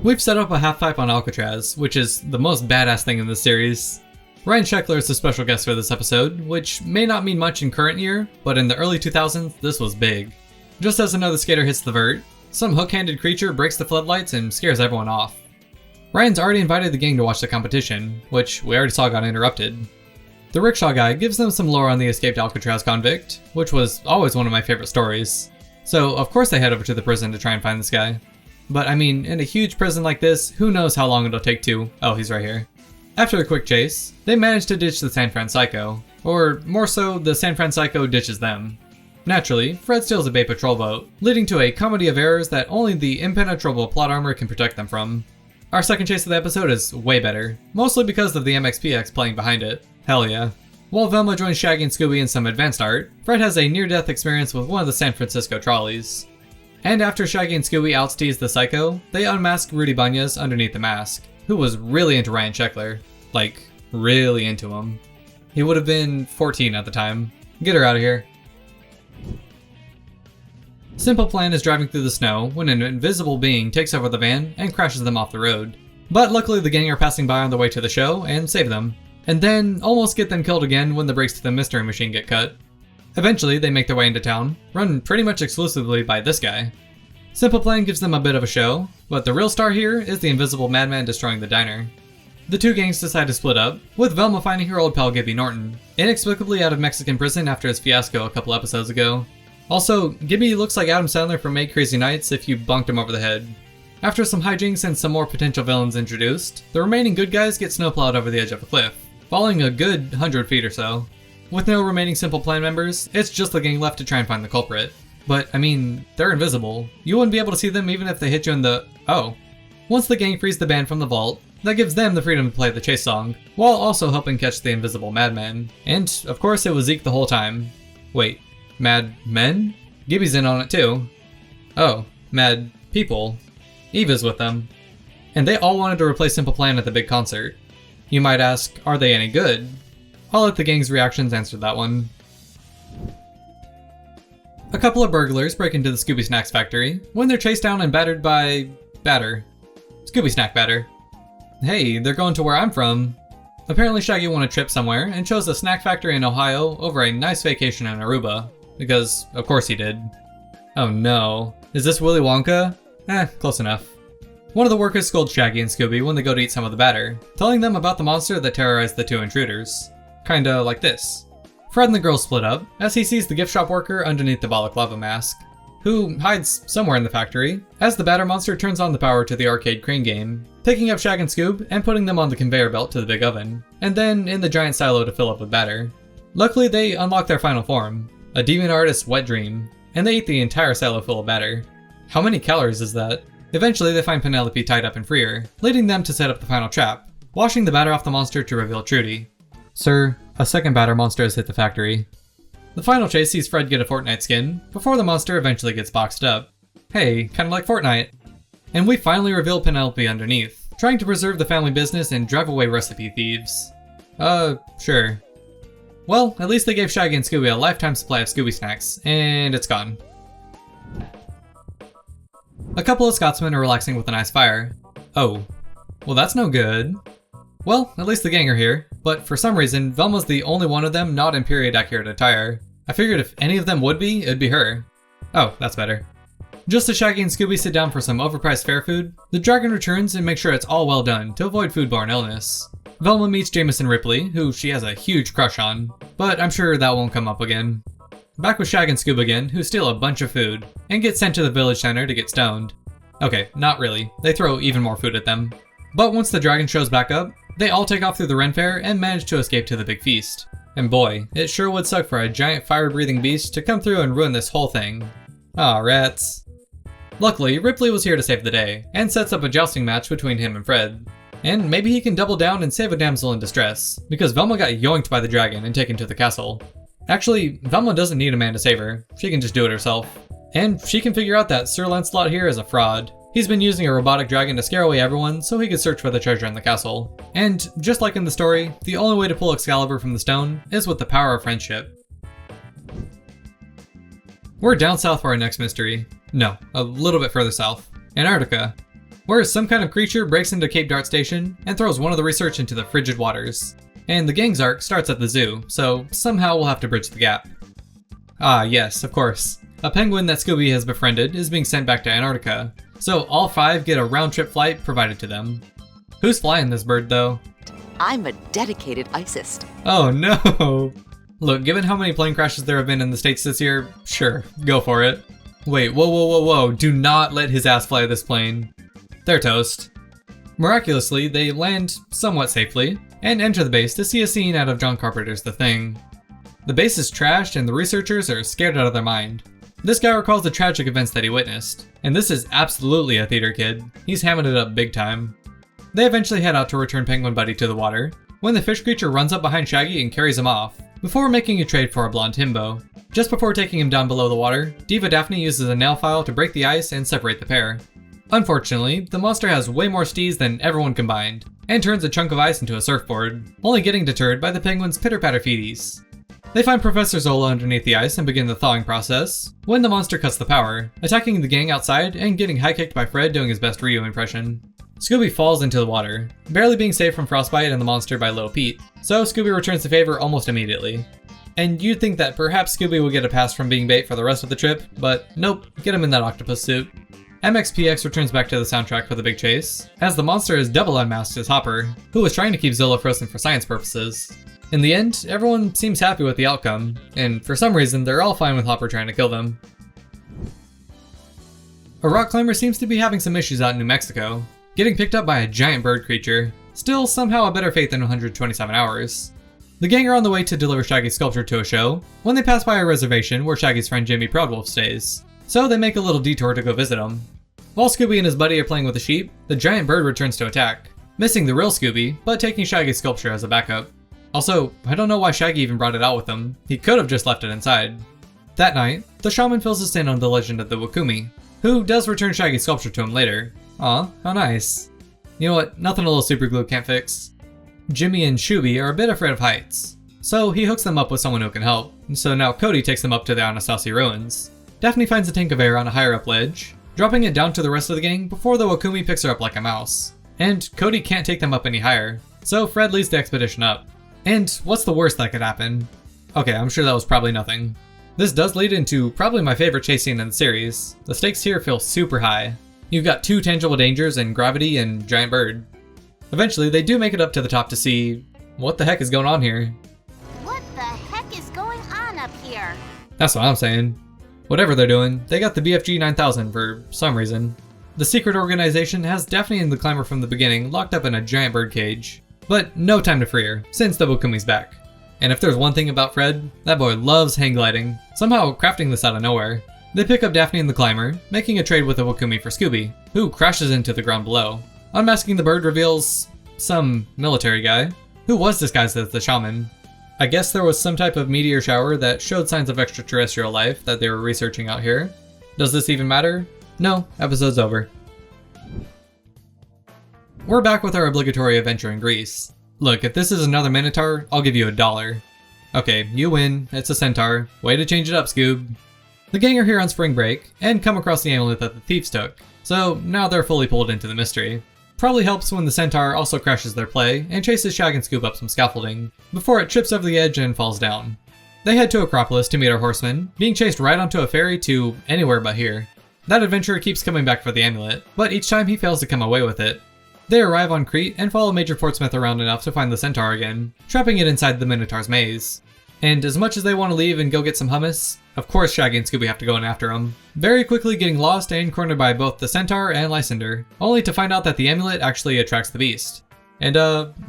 We've set up a half pipe on Alcatraz, which is the most badass thing in this series. Ryan Sheckler is the special guest for this episode, which may not mean much in current year, but in the early 2000s, this was big. Just as another skater hits the vert, some hook-handed creature breaks the floodlights and scares everyone off. Ryan's already invited the gang to watch the competition, which we already saw got interrupted. The rickshaw guy gives them some lore on the escaped Alcatraz convict, which was always one of my favorite stories. So of course they head over to the prison to try and find this guy. But I mean, in a huge prison like this, who knows how long it'll take to— oh, he's right here. After a quick chase, they manage to ditch the San Francisco, or more so, the San Francisco ditches them. Naturally, Fred steals a Bay Patrol boat, leading to a comedy of errors that only the impenetrable plot armor can protect them from. Our second chase of the episode is way better, mostly because of the MXPX playing behind it. Hell yeah. While Velma joins Shaggy and Scooby in some advanced art, Fred has a near-death experience with one of the San Francisco trolleys. And after Shaggy and Scooby outsteez the Psycho, they unmask Rudy Banyas underneath the mask, who was really into Ryan Sheckler. Like, really into him. He would have been 14 at the time. Get her out of here. Simple Plan is driving through the snow when an invisible being takes over the van and crashes them off the road. But luckily the gang are passing by on their way to the show and save them. And then almost get them killed again when the brakes to the mystery machine get cut. Eventually they make their way into town, run pretty much exclusively by this guy. Simple Plan gives them a bit of a show, but the real star here is the invisible madman destroying the diner. The two gangs decide to split up, with Velma finding her old pal Gibby Norton, inexplicably out of Mexican prison after his fiasco a couple episodes ago. Also, Gibby looks like Adam Sandler from 8 Crazy Nights if you bonked him over the head. After some hijinks and some more potential villains introduced, the remaining good guys get snowplowed over the edge of a cliff, falling a good 100 feet or so. With no remaining Simple Plan members, it's just the gang left to try and find the culprit. But, I mean, they're invisible. You wouldn't be able to see them even if they hit you in the— oh. Once the gang frees the band from the vault, that gives them the freedom to play the chase song, while also helping catch the invisible madman. And, of course, it was Zeke the whole time. Wait, Mad Men? Gibby's in on it too. Oh, Mad People. Eva's with them. And they all wanted to replace Simple Plan at the big concert. You might ask, are they any good? I'll let the gang's reactions answer that one. A couple of burglars break into the Scooby Snacks factory when they're chased down and battered by— Batter. Scooby Snack Batter. Hey, they're going to where I'm from. Apparently Shaggy won a trip somewhere and chose a snack factory in Ohio over a nice vacation in Aruba. Because, of course he did. Oh no. Is this Willy Wonka? Close enough. One of the workers scolds Shaggy and Scooby when they go to eat some of the batter, telling them about the monster that terrorized the two intruders. Kinda like this. Fred and the girls split up, as he sees the gift shop worker underneath the balaclava mask, who hides somewhere in the factory, as the batter monster turns on the power to the arcade crane game, picking up Shag and Scoob and putting them on the conveyor belt to the big oven, and then in the giant silo to fill up with batter. Luckily they unlock their final form, a DeviantArtist's wet dream, and they eat the entire silo full of batter. How many calories is that? Eventually they find Penelope tied up and free her, leading them to set up the final trap, washing the batter off the monster to reveal Trudy. Sir, a second batter monster has hit the factory. The final chase sees Fred get a Fortnite skin, before the monster eventually gets boxed up. Hey, kinda like Fortnite. And we finally reveal Penelope underneath, trying to preserve the family business and drive away recipe thieves. Sure. Well, at least they gave Shaggy and Scooby a lifetime supply of Scooby Snacks, and it's gone. A couple of Scotsmen are relaxing with a nice fire. Oh. Well, that's no good. Well, at least the gang are here, but for some reason, Velma's the only one of them not in period-accurate attire. I figured if any of them would be, it'd be her. Oh, that's better. Just as Shaggy and Scooby sit down for some overpriced fair food, the dragon returns and makes sure it's all well done to avoid foodborne illness. Velma meets Jameson Ripley, who she has a huge crush on, but I'm sure that won't come up again. Back with Shag and Scoob again, who steal a bunch of food, and get sent to the village center to get stoned. Okay, not really. They throw even more food at them. But once the dragon shows back up, they all take off through the Ren Fair and manage to escape to the big feast. And boy, it sure would suck for a giant fire-breathing beast to come through and ruin this whole thing. Aw, rats. Luckily, Ripley was here to save the day, and sets up a jousting match between him and Fred. And maybe he can double down and save a damsel in distress, because Velma got yoinked by the dragon and taken to the castle. Actually, Velma doesn't need a man to save her, she can just do it herself. And she can figure out that Sir Lancelot here is a fraud. He's been using a robotic dragon to scare away everyone so he could search for the treasure in the castle. And just like in the story, the only way to pull Excalibur from the stone is with the power of friendship. We're down south for our next mystery. No, a little bit further south. Antarctica, where some kind of creature breaks into Cape Dart Station and throws one of the research into the frigid waters. And the gang's arc starts at the zoo, so somehow we'll have to bridge the gap. Ah yes, of course. A penguin that Scooby has befriended is being sent back to Antarctica, so all 5 get a round-trip flight provided to them. Who's flying this bird though? I'm a dedicated icist. Oh no! Look, given how many plane crashes there have been in the States this year, sure, go for it. Wait, whoa, do not let his ass fly this plane. They're toast. Miraculously, they land somewhat safely, and enter the base to see a scene out of John Carpenter's The Thing. The base is trashed and the researchers are scared out of their mind. This guy recalls the tragic events that he witnessed, and this is absolutely a theater kid. He's hamming it up big time. They eventually head out to return Penguin Buddy to the water, when the fish creature runs up behind Shaggy and carries him off, before making a trade for a blonde himbo. Just before taking him down below the water, Diva Daphne uses a nail file to break the ice and separate the pair. Unfortunately, the monster has way more steez than everyone combined, and turns a chunk of ice into a surfboard, only getting deterred by the penguin's pitter-patter feeties. They find Professor Zola underneath the ice and begin the thawing process, when the monster cuts the power, attacking the gang outside and getting high-kicked by Fred doing his best Ryu impression. Scooby falls into the water, barely being saved from frostbite and the monster by Little Pete, so Scooby returns the favor almost immediately. And you'd think that perhaps Scooby would get a pass from being bait for the rest of the trip, but nope, get him in that octopus suit. MXPX returns back to the soundtrack for the big chase, as the monster is double unmasked as Hopper, who was trying to keep Zola frozen for science purposes. In the end, everyone seems happy with the outcome, and for some reason they're all fine with Hopper trying to kill them. A rock climber seems to be having some issues out in New Mexico, getting picked up by a giant bird creature, still somehow a better fate than 127 hours. The gang are on the way to deliver Shaggy's sculpture to a show, when they pass by a reservation where Shaggy's friend Jimmy Proudwolf stays, so they make a little detour to go visit him. While Scooby and his buddy are playing with the sheep, the giant bird returns to attack, missing the real Scooby, but taking Shaggy's sculpture as a backup. Also, I don't know why Shaggy even brought it out with him. He could have just left it inside. That night, the shaman fills us in on the legend of the Wakumi, who does return Shaggy's sculpture to him later. Aw, how nice. You know what, nothing a little super glue can't fix. Jimmy and Shooby are a bit afraid of heights, so he hooks them up with someone who can help, so now Cody takes them up to the Anastasia ruins. Daphne finds a tank of air on a higher up ledge, dropping it down to the rest of the gang before the Wakumi picks her up like a mouse. And Cody can't take them up any higher, so Fred leads the expedition up. And what's the worst that could happen? Okay, I'm sure that was probably nothing. This does lead into probably my favorite chase scene in the series. The stakes here feel super high. You've got 2 tangible dangers in gravity and giant bird. Eventually, they do make it up to the top to see what the heck is going on here. What the heck is going on up here? That's what I'm saying. Whatever they're doing, they got the BFG 9000 for some reason. The secret organization has Daphne and the climber from the beginning locked up in a giant bird cage. But no time to free her, since the Wakumi's back. And if there's one thing about Fred, that boy loves hang gliding, somehow crafting this out of nowhere. They pick up Daphne and the climber, making a trade with the Wakumi for Scooby, who crashes into the ground below. Unmasking the bird reveals some military guy, who was disguised as the shaman. I guess there was some type of meteor shower that showed signs of extraterrestrial life that they were researching out here. Does this even matter? No, episode's over. We're back with our obligatory adventure in Greece. Look, if this is another Minotaur, I'll give you $1. Okay, you win, it's a centaur. Way to change it up, Scoob. The gang are here on spring break, and come across the amulet that the thieves took, so now they're fully pulled into the mystery. Probably helps when the centaur also crashes their play, and chases Shag and Scoob up some scaffolding, before it trips over the edge and falls down. They head to Acropolis to meet our horsemen, being chased right onto a ferry to anywhere but here. That adventurer keeps coming back for the amulet, but each time he fails to come away with it. They arrive on Crete and follow Major Portsmouth around enough to find the centaur again, trapping it inside the Minotaur's maze. And as much as they want to leave and go get some hummus, of course Shaggy and Scooby have to go in after them, very quickly getting lost and cornered by both the Centaur and Lysander, only to find out that the amulet actually attracts the beast. And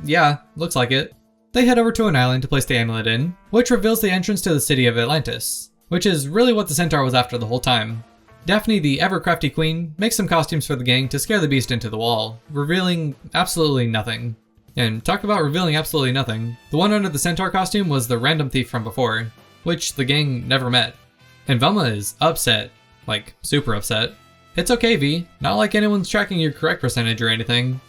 yeah, looks like it. They head over to an island to place the amulet in, which reveals the entrance to the city of Atlantis, which is really what the Centaur was after the whole time. Daphne, the ever-crafty queen, makes some costumes for the gang to scare the beast into the wall, revealing absolutely nothing. And talk about revealing absolutely nothing, the one under the Centaur costume was the random thief from before, which the gang never met. And Velma is upset, like super upset. It's okay, V, not like anyone's tracking your correct percentage or anything.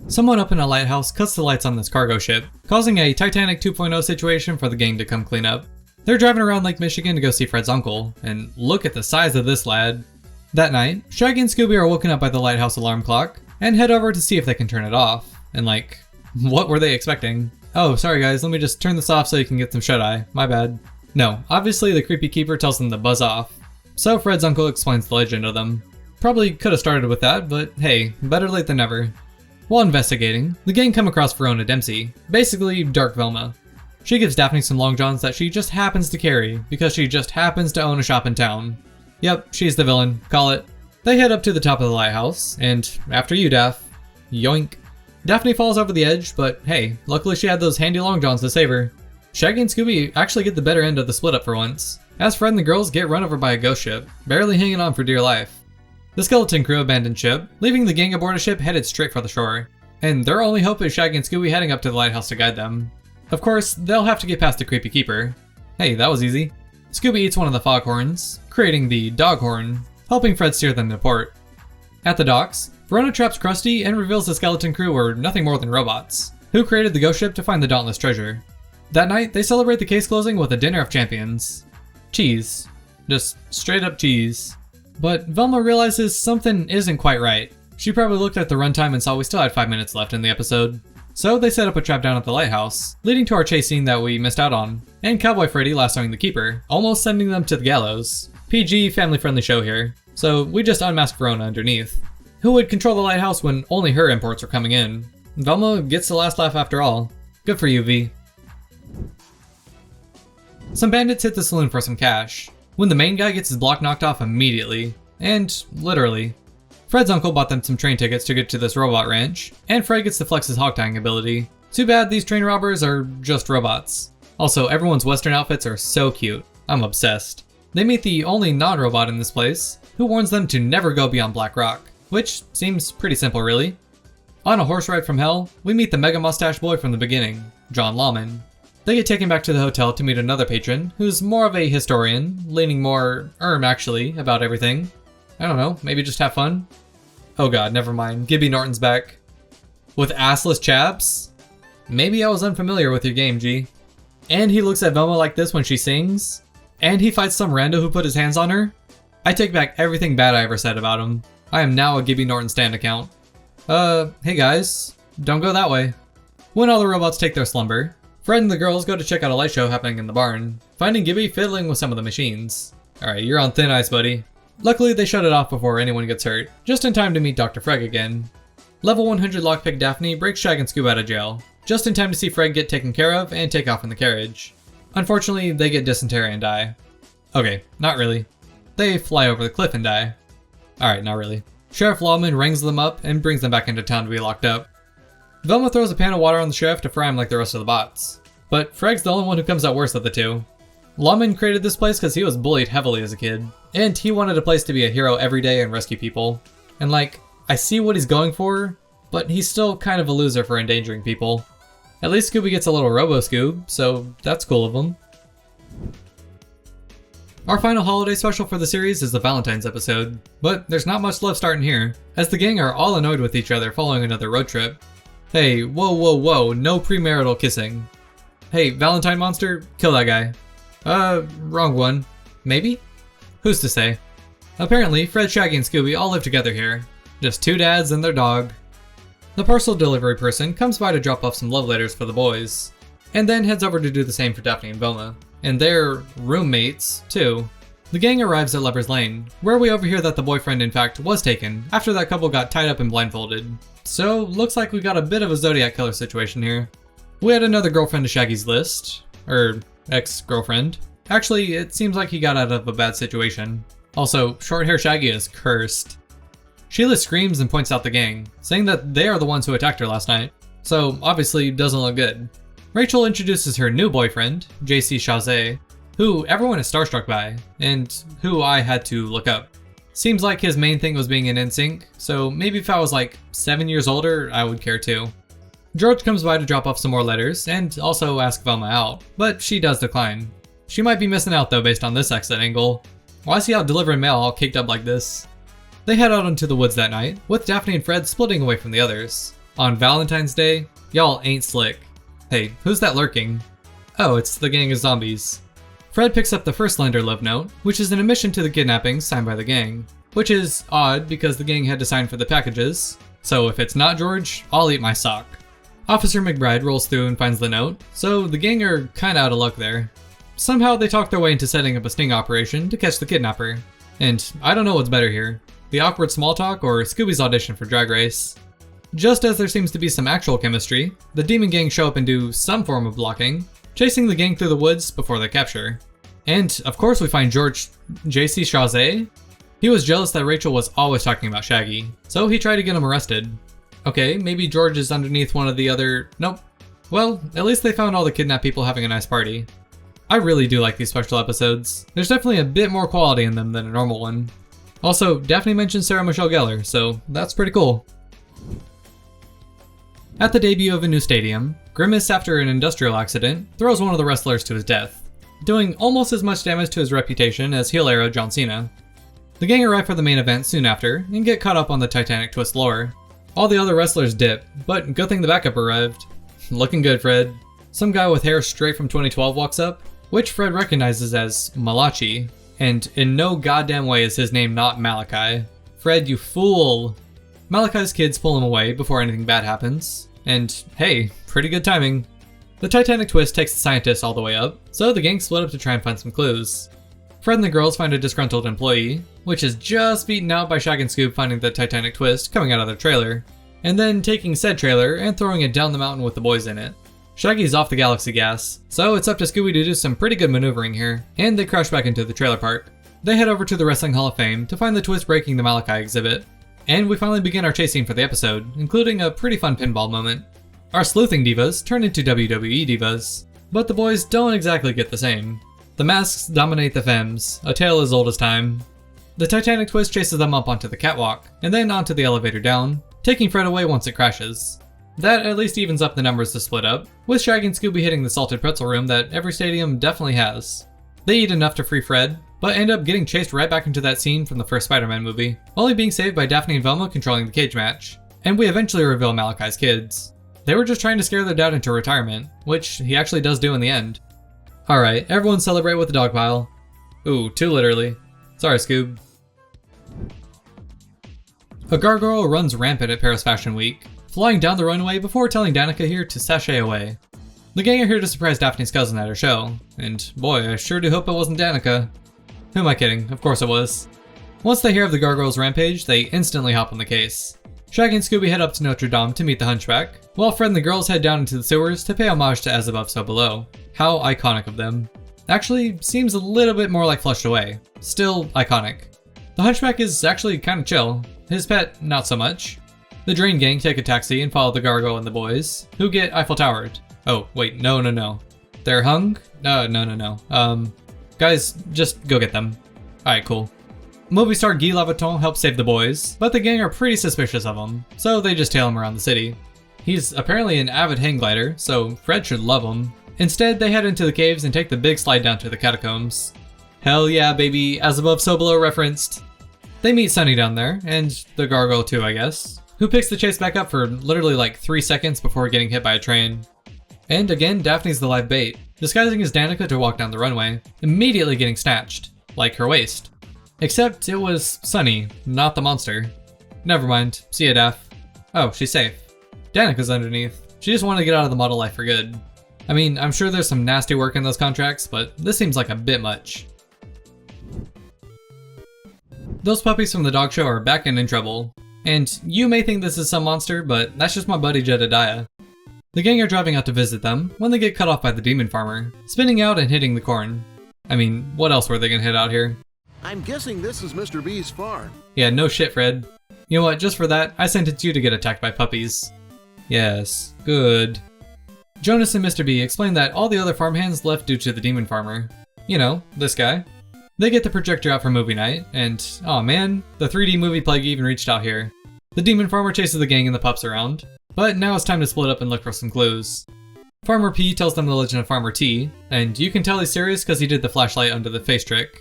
Someone up in a lighthouse cuts the lights on this cargo ship, causing a Titanic 2.0 situation for the gang to come clean up. They're driving around Lake Michigan to go see Fred's uncle, and look at the size of this lad. That night, Shaggy and Scooby are woken up by the lighthouse alarm clock, and head over to see if they can turn it off. And like, what were they expecting? Oh, sorry guys, let me just turn this off so you can get some shut-eye. My bad. No, obviously the creepy keeper tells them to buzz off. So Fred's uncle explains the legend of them. Probably could have started with that, but hey, better late than never. While investigating, the gang come across Verona Dempsey, basically Dark Velma. She gives Daphne some long johns that she just happens to carry, because she just happens to own a shop in town. Yep, she's the villain, call it. They head up to the top of the lighthouse, and after you, Daph. Yoink. Daphne falls over the edge, but hey, luckily she had those handy long johns to save her. Shaggy and Scooby actually get the better end of the split up for once, as Fred and the girls get run over by a ghost ship, barely hanging on for dear life. The skeleton crew abandoned ship, leaving the gang aboard a ship headed straight for the shore, and their only hope is Shaggy and Scooby heading up to the lighthouse to guide them. Of course, they'll have to get past the creepy keeper. Hey, that was easy. Scooby eats one of the foghorns, creating the dog horn, helping Fred steer them to port. At the docks, Verona traps Krusty and reveals the skeleton crew were nothing more than robots, who created the ghost ship to find the dauntless treasure. That night, they celebrate the case closing with a dinner of champions. Cheese. Just straight up cheese. But Velma realizes something isn't quite right. She probably looked at the runtime and saw we still had 5 minutes left in the episode. So they set up a trap down at the lighthouse, leading to our chase scene that we missed out on, and Cowboy Freddy lassoing the keeper, almost sending them to the gallows. PG, family-friendly show here, so we just unmasked Verona underneath, who would control the lighthouse when only her imports were coming in. Velma gets the last laugh after all. Good for you, V. Some bandits hit the saloon for some cash, when the main guy gets his block knocked off immediately, and literally. Fred's uncle bought them some train tickets to get to this robot ranch, and Fred gets to flex his hog tying ability. Too bad these train robbers are just robots. Also, everyone's western outfits are so cute. I'm obsessed. They meet the only non-robot in this place, who warns them to never go beyond Black Rock, which seems pretty simple really. On a horse ride from hell, we meet the mega mustache boy from the beginning, John Lawman. They get taken back to the hotel to meet another patron, who's more of a historian, leaning more, actually, about everything. I don't know, maybe just have fun? Oh god, never mind, Gibby Norton's back. With assless chaps? Maybe I was unfamiliar with your game, G. And he looks at Velma like this when she sings? And he fights some rando who put his hands on her? I take back everything bad I ever said about him. I am now a Gibby Norton stan account. Hey guys, don't go that way. When all the robots take their slumber, Fred and the girls go to check out a light show happening in the barn, finding Gibby fiddling with some of the machines. Alright, you're on thin ice, buddy. Luckily, they shut it off before anyone gets hurt, just in time to meet Dr. Freg again. Level 100 lockpick Daphne breaks Shag and Scoob out of jail, just in time to see Freg get taken care of and take off in the carriage. Unfortunately, they get dysentery and die. Okay, not really. They fly over the cliff and die. Alright, not really. Sheriff Lawman rings them up and brings them back into town to be locked up. Velma throws a pan of water on the sheriff to fry him like the rest of the bots. But Freg's the only one who comes out worse of the two. Lawman created this place because he was bullied heavily as a kid, and he wanted a place to be a hero every day and rescue people. And like, I see what he's going for, but he's still kind of a loser for endangering people. At least Scooby gets a little Robo-Scoob, so that's cool of him. Our final holiday special for the series is the Valentine's episode, but there's not much love starting here, as the gang are all annoyed with each other following another road trip. Hey, whoa whoa whoa, no premarital kissing. Hey, Valentine monster, kill that guy. Wrong one. Maybe? Who's to say? Apparently, Fred, Shaggy, and Scooby all live together here. Just two dads and their dog. The parcel delivery person comes by to drop off some love letters for the boys, and then heads over to do the same for Daphne and Velma. And their roommates, too. The gang arrives at Lover's Lane, where we overhear that the boyfriend in fact was taken after that couple got tied up and blindfolded. So, looks like we got a bit of a Zodiac killer situation here. We had another girlfriend to Shaggy's list, or ex-girlfriend. Actually, it seems like he got out of a bad situation. Also, short hair Shaggy is cursed. Sheila screams and points out the gang, saying that they are the ones who attacked her last night, so obviously doesn't look good. Rachel introduces her new boyfriend, JC Chazé, who everyone is starstruck by, and who I had to look up. Seems like his main thing was being in NSYNC, so maybe if I was like 7 years older, I would care too. George comes by to drop off some more letters, and also ask Velma out, but she does decline. She might be missing out though based on this exit angle. Why is he out delivering mail all caked up like this? They head out into the woods that night, with Daphne and Fred splitting away from the others. On Valentine's Day, y'all ain't slick. Hey, who's that lurking? Oh, it's the gang of zombies. Fred picks up the first lender love note, which is an admission to the kidnapping signed by the gang. Which is odd because the gang had to sign for the packages, so if it's not George, I'll eat my sock. Officer McBride rolls through and finds the note, so the gang are kinda out of luck there. Somehow they talk their way into setting up a sting operation to catch the kidnapper. And I don't know what's better here, the awkward small talk or Scooby's audition for Drag Race. Just as there seems to be some actual chemistry, the demon gang show up and do some form of blocking, chasing the gang through the woods before they capture. And of course we find George JC Chazé. He was jealous that Rachel was always talking about Shaggy, so he tried to get him arrested. Okay, maybe George is underneath one of the other... Nope. Well, at least they found all the kidnapped people having a nice party. I really do like these special episodes. There's definitely a bit more quality in them than a normal one. Also, Daphne mentioned Sarah Michelle Gellar, so that's pretty cool. At the debut of a new stadium, Grimace, after an industrial accident, throws one of the wrestlers to his death, doing almost as much damage to his reputation as heel era John Cena. The gang arrive for the main event soon after, and get caught up on the Titanic twist lore. All the other wrestlers dip, but good thing the backup arrived. Looking good, Fred. Some guy with hair straight from 2012 walks up, which Fred recognizes as Malachi, and in no goddamn way is his name not Malachi. Fred, you fool! Malachi's kids pull him away before anything bad happens, and hey, pretty good timing. The Titanic twist takes the scientists all the way up, so the gang split up to try and find some clues. Fred and the girls find a disgruntled employee, which is just beaten out by Shag and Scoob finding the Titanic twist coming out of their trailer, and then taking said trailer and throwing it down the mountain with the boys in it. Shaggy's off the galaxy gas, so it's up to Scooby-Doo to do some pretty good maneuvering here, and they crash back into the trailer park. They head over to the Wrestling Hall of Fame to find the twist breaking the Malachi exhibit, and we finally begin our chase scene for the episode, including a pretty fun pinball moment. Our sleuthing divas turn into WWE divas, but the boys don't exactly get the same. The masks dominate the femmes, a tale as old as time. The Titanic twist chases them up onto the catwalk, and then onto the elevator down, taking Fred away once it crashes. That at least evens up the numbers to split up, with Shaggy and Scooby hitting the salted pretzel room that every stadium definitely has. They eat enough to free Fred, but end up getting chased right back into that scene from the first Spider-Man movie, only being saved by Daphne and Velma controlling the cage match. And we eventually reveal Malachi's kids. They were just trying to scare their dad into retirement, which he actually does do in the end. Alright, everyone celebrate with the dog pile. Ooh, too literally. Sorry, Scoob. A gargoyle runs rampant at Paris Fashion Week, flying down the runway before telling Danica here to sashay away. The gang are here to surprise Daphne's cousin at her show, and boy, I sure do hope it wasn't Danica. Who am I kidding? Of course it was. Once they hear of the gargoyle's rampage, they instantly hop on the case. Shaggy and Scooby head up to Notre Dame to meet the Hunchback, while Fred and the girls head down into the sewers to pay homage to As Above, So Below. How iconic of them. Actually, seems a little bit more like Flushed Away. Still iconic. The Hunchback is actually kinda chill. His pet, not so much. The Drain Gang take a taxi and follow the gargoyle and the boys, who get Eiffel Towered. Oh, wait, no. They're hung? No. Guys, just go get them. Alright, cool. Movie star Guy Laveton helps save the boys, but the gang are pretty suspicious of him, so they just tail him around the city. He's apparently an avid hang glider, so Fred should love him. Instead, they head into the caves and take the big slide down to the catacombs. Hell yeah, baby, As Above, So Below referenced. They meet Sunny down there, and the gargoyle too, I guess, who picks the chase back up for literally like 3 seconds before getting hit by a train. And again, Daphne's the live bait, disguising as Danica to walk down the runway, immediately getting snatched, like her waist. Except it was Sunny, not the monster. Never mind, see ya, Daph. Oh, she's safe. Danica's underneath. She just wanted to get out of the model life for good. I mean, I'm sure there's some nasty work in those contracts, but this seems like a bit much. Those puppies from the dog show are back and in trouble. And you may think this is some monster, but that's just my buddy Jedediah. The gang are driving out to visit them when they get cut off by the demon farmer, spinning out and hitting the corn. I mean, what else were they gonna hit out here? I'm guessing this is Mr. B's farm. Yeah, no shit, Fred. You know what, just for that, I sentence you to get attacked by puppies. Yes, good. Jonas and Mr. B explain that all the other farmhands left due to the demon farmer. You know, this guy. They get the projector out for movie night, and aw man, the 3D movie plague even reached out here. The demon farmer chases the gang and the pups around, but now it's time to split up and look for some clues. Farmer P tells them the legend of Farmer T, and you can tell he's serious because he did the flashlight under the face trick.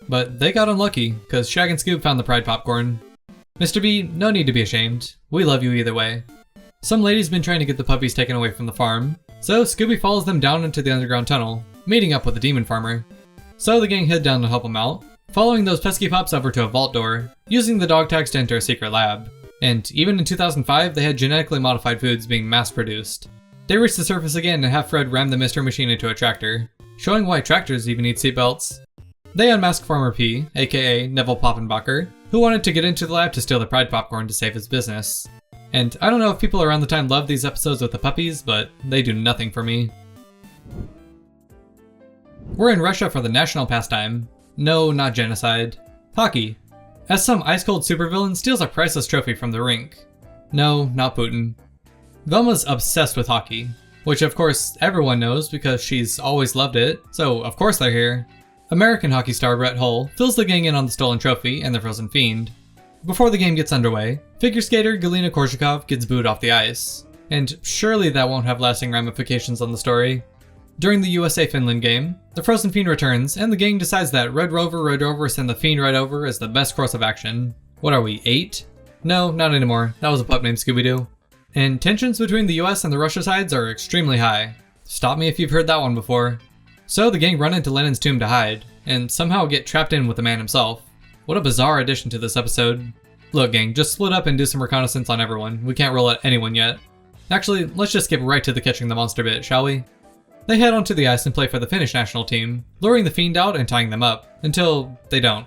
But they got unlucky, because Shag and Scoob found the Pride popcorn. Mr. B, no need to be ashamed. We love you either way. Some lady's been trying to get the puppies taken away from the farm, so Scooby follows them down into the underground tunnel, meeting up with the demon farmer. So the gang head down to help him out, following those pesky pups over to a vault door, using the dog tags to enter a secret lab. And even in 2005, they had genetically modified foods being mass-produced. They reach the surface again and have Fred ram the mystery machine into a tractor, showing why tractors even need seatbelts. They unmask Farmer P, aka Neville Poppenbacher, who wanted to get into the lab to steal the Pride popcorn to save his business. And I don't know if people around the time loved these episodes with the puppies, but they do nothing for me. We're in Russia for the national pastime. No, not genocide. Hockey. As some ice-cold supervillain steals a priceless trophy from the rink. No, not Putin. Velma's obsessed with hockey, which of course everyone knows because she's always loved it, so of course they're here. American hockey star Brett Hull fills the gang in on the stolen trophy and the frozen fiend. Before the game gets underway, figure skater Galina Korzhakov gets booed off the ice. And surely that won't have lasting ramifications on the story. During the USA-Finland game, the Frozen Fiend returns, and the gang decides that Red Rover send the Fiend right over is the best course of action. What are we, 8? No, not anymore. That was a pup named Scooby-Doo. And tensions between the US and the Russia sides are extremely high. Stop me if you've heard that one before. So the gang run into Lenin's tomb to hide, and somehow get trapped in with the man himself. What a bizarre addition to this episode. Look gang, just split up and do some reconnaissance on everyone. We can't rule out anyone yet. Actually, let's just skip right to the catching the monster bit, shall we? They head onto the ice and play for the Finnish national team, luring the Fiend out and tying them up, until they don't.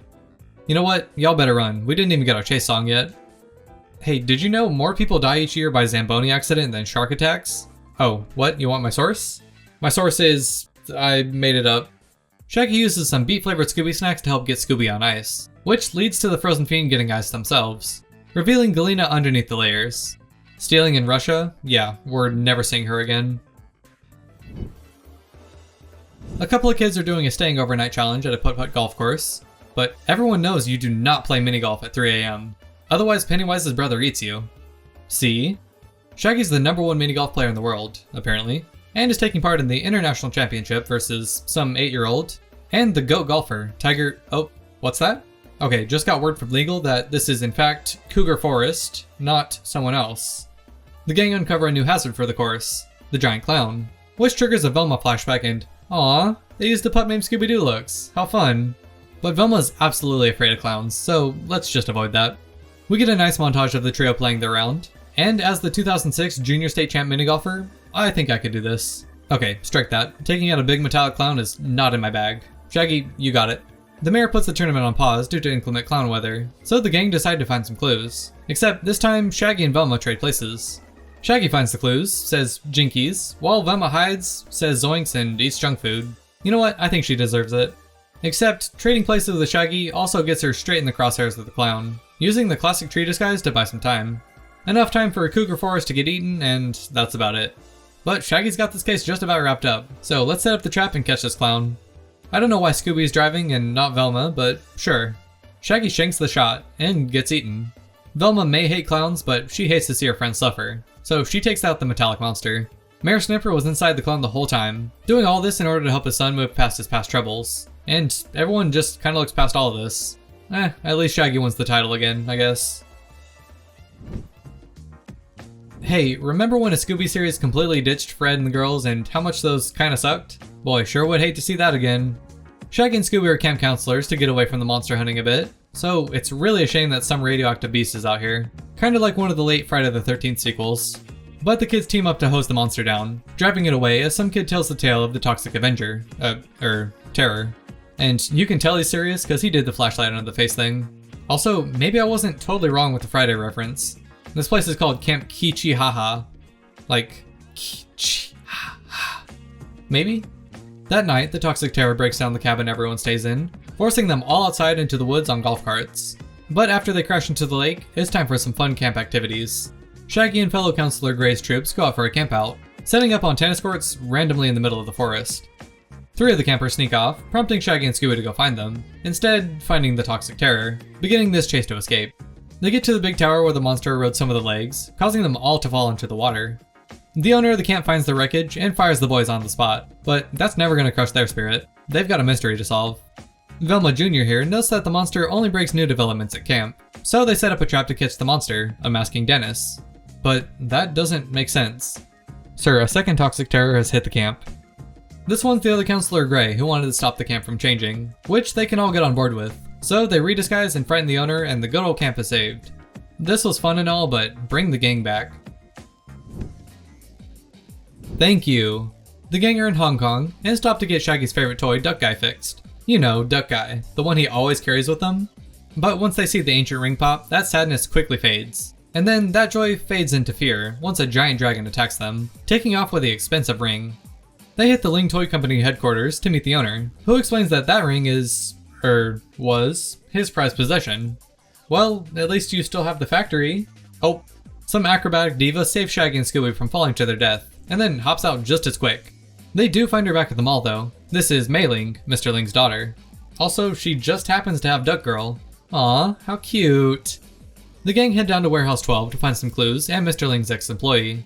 You know what? Y'all better run. We didn't even get our chase song yet. Hey, did you know more people die each year by Zamboni accident than shark attacks? Oh, what? You want my source? My source is... I made it up. Shaggy uses some beet-flavored Scooby snacks to help get Scooby on ice, which leads to the Frozen Fiend getting ice themselves, revealing Galina underneath the layers. Stealing in Russia? Yeah, we're never seeing her again. A couple of kids are doing a staying overnight challenge at a putt-putt golf course, but everyone knows you do not play mini-golf at 3 AM. Otherwise Pennywise's brother eats you. See? Shaggy's the #1 mini-golf player in the world, apparently, and is taking part in the International Championship versus some 8-year-old, and the GOAT golfer, Tiger... Oh, what's that? Okay, just got word from legal that this is in fact Cougar Forest, not someone else. The gang uncover a new hazard for the course, the giant clown, which triggers a Velma flashback and aww, they used a pup named Scooby-Doo looks, how fun. But Velma's absolutely afraid of clowns, so let's just avoid that. We get a nice montage of the trio playing their round, and as the 2006 Junior State Champ minigolfer, I think I could do this. Okay, strike that. Taking out a big metallic clown is not in my bag. Shaggy, you got it. The mayor puts the tournament on pause due to inclement clown weather, so the gang decide to find some clues. Except this time, Shaggy and Velma trade places. Shaggy finds the clues, says Jinkies, while Velma hides, says Zoinks and eats junk food. You know what, I think she deserves it. Except, trading places with Shaggy also gets her straight in the crosshairs of the clown, using the classic tree disguise to buy some time. Enough time for a Cougar Forest to get eaten, and that's about it. But Shaggy's got this case just about wrapped up, so let's set up the trap and catch this clown. I don't know why Scooby's driving and not Velma, but sure. Shaggy shanks the shot, and gets eaten. Velma may hate clowns, but she hates to see her friends suffer, so she takes out the metallic monster. Mayor Sniffer was inside the clown the whole time, doing all this in order to help his son move past his past troubles. And everyone just kinda looks past all of this. At least Shaggy wins the title again, I guess. Hey, remember when a Scooby series completely ditched Fred and the girls and how much those kinda sucked? Boy, sure would hate to see that again. Shaggy and Scooby are camp counselors to get away from the monster hunting a bit, so it's really a shame that some radioactive beast is out here. Kinda like one of the late Friday the 13th sequels. But the kids team up to hose the monster down, driving it away as some kid tells the tale of the Toxic Avenger, Terror. And you can tell he's serious because he did the flashlight under the face thing. Also, maybe I wasn't totally wrong with the Friday reference. This place is called Camp Kichi Haha. Like, Maybe? That night, the toxic terror breaks down the cabin everyone stays in, forcing them all outside into the woods on golf carts. But after they crash into the lake, it's time for some fun camp activities. Shaggy and fellow Counselor Gray's troops go out for a camp out, setting up on tennis courts randomly in the middle of the forest. 3 of the campers sneak off, prompting Shaggy and Scooby to go find them, instead finding the toxic terror, beginning this chase to escape. They get to the big tower where the monster erodes some of the legs, causing them all to fall into the water. The owner of the camp finds the wreckage and fires the boys on the spot, but that's never going to crush their spirit. They've got a mystery to solve. Velma Jr. here notes that the monster only breaks new developments at camp, so they set up a trap to catch the monster, unmasking Dennis. But that doesn't make sense. Sir, a second toxic terror has hit the camp. This one's the other Counselor Gray who wanted to stop the camp from changing, which they can all get on board with. So they redisguise and frighten the owner and the good old camp is saved. This was fun and all, but bring the gang back. Thank you. The gang are in Hong Kong and stop to get Shaggy's favorite toy, Duck Guy, fixed. You know, Duck Guy, the one he always carries with him. But once they see the ancient ring pop, that sadness quickly fades. And then that joy fades into fear once a giant dragon attacks them, taking off with the expensive ring. They hit the Ling Toy Company headquarters to meet the owner, who explains that that ring is, was, his prized possession. Well, at least you still have the factory. Oh, some acrobatic diva saves Shaggy and Scooby from falling to their death, and then hops out just as quick. They do find her back at the mall though. This is Mei Ling, Mr. Ling's daughter. Also, she just happens to have Duck Girl. Aw, how cute. The gang head down to Warehouse 12 to find some clues and Mr. Ling's ex-employee.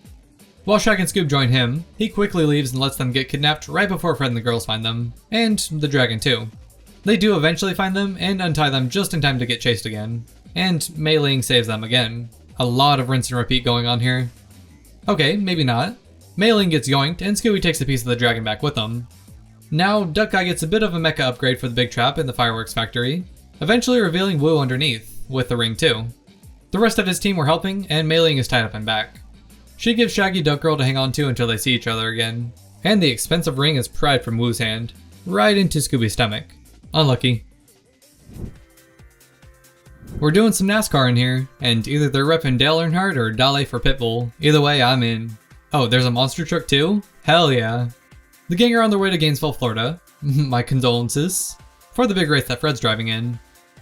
While Shag and Scoob join him, he quickly leaves and lets them get kidnapped right before Fred and the girls find them, and the dragon too. They do eventually find them and untie them just in time to get chased again, and Mei Ling saves them again. A lot of rinse and repeat going on here. Okay, maybe not. Mei Ling gets yoinked and Scooby takes a piece of the dragon back with him. Now, Duck Guy gets a bit of a mecha upgrade for the big trap in the fireworks factory, eventually revealing Woo underneath, with the ring too. The rest of his team were helping, and Mei Ling is tied up and back. She gives Shaggy Duck Girl to hang on to until they see each other again, and the expensive ring is pried from Woo's hand, right into Scooby's stomach. Unlucky. We're doing some NASCAR in here, and either they're repping Dale Earnhardt or Dale for Pitbull. Either way, I'm in. Oh, there's a monster truck too? Hell yeah. The gang are on their way to Gainesville, Florida. My condolences. For the big race that Fred's driving in.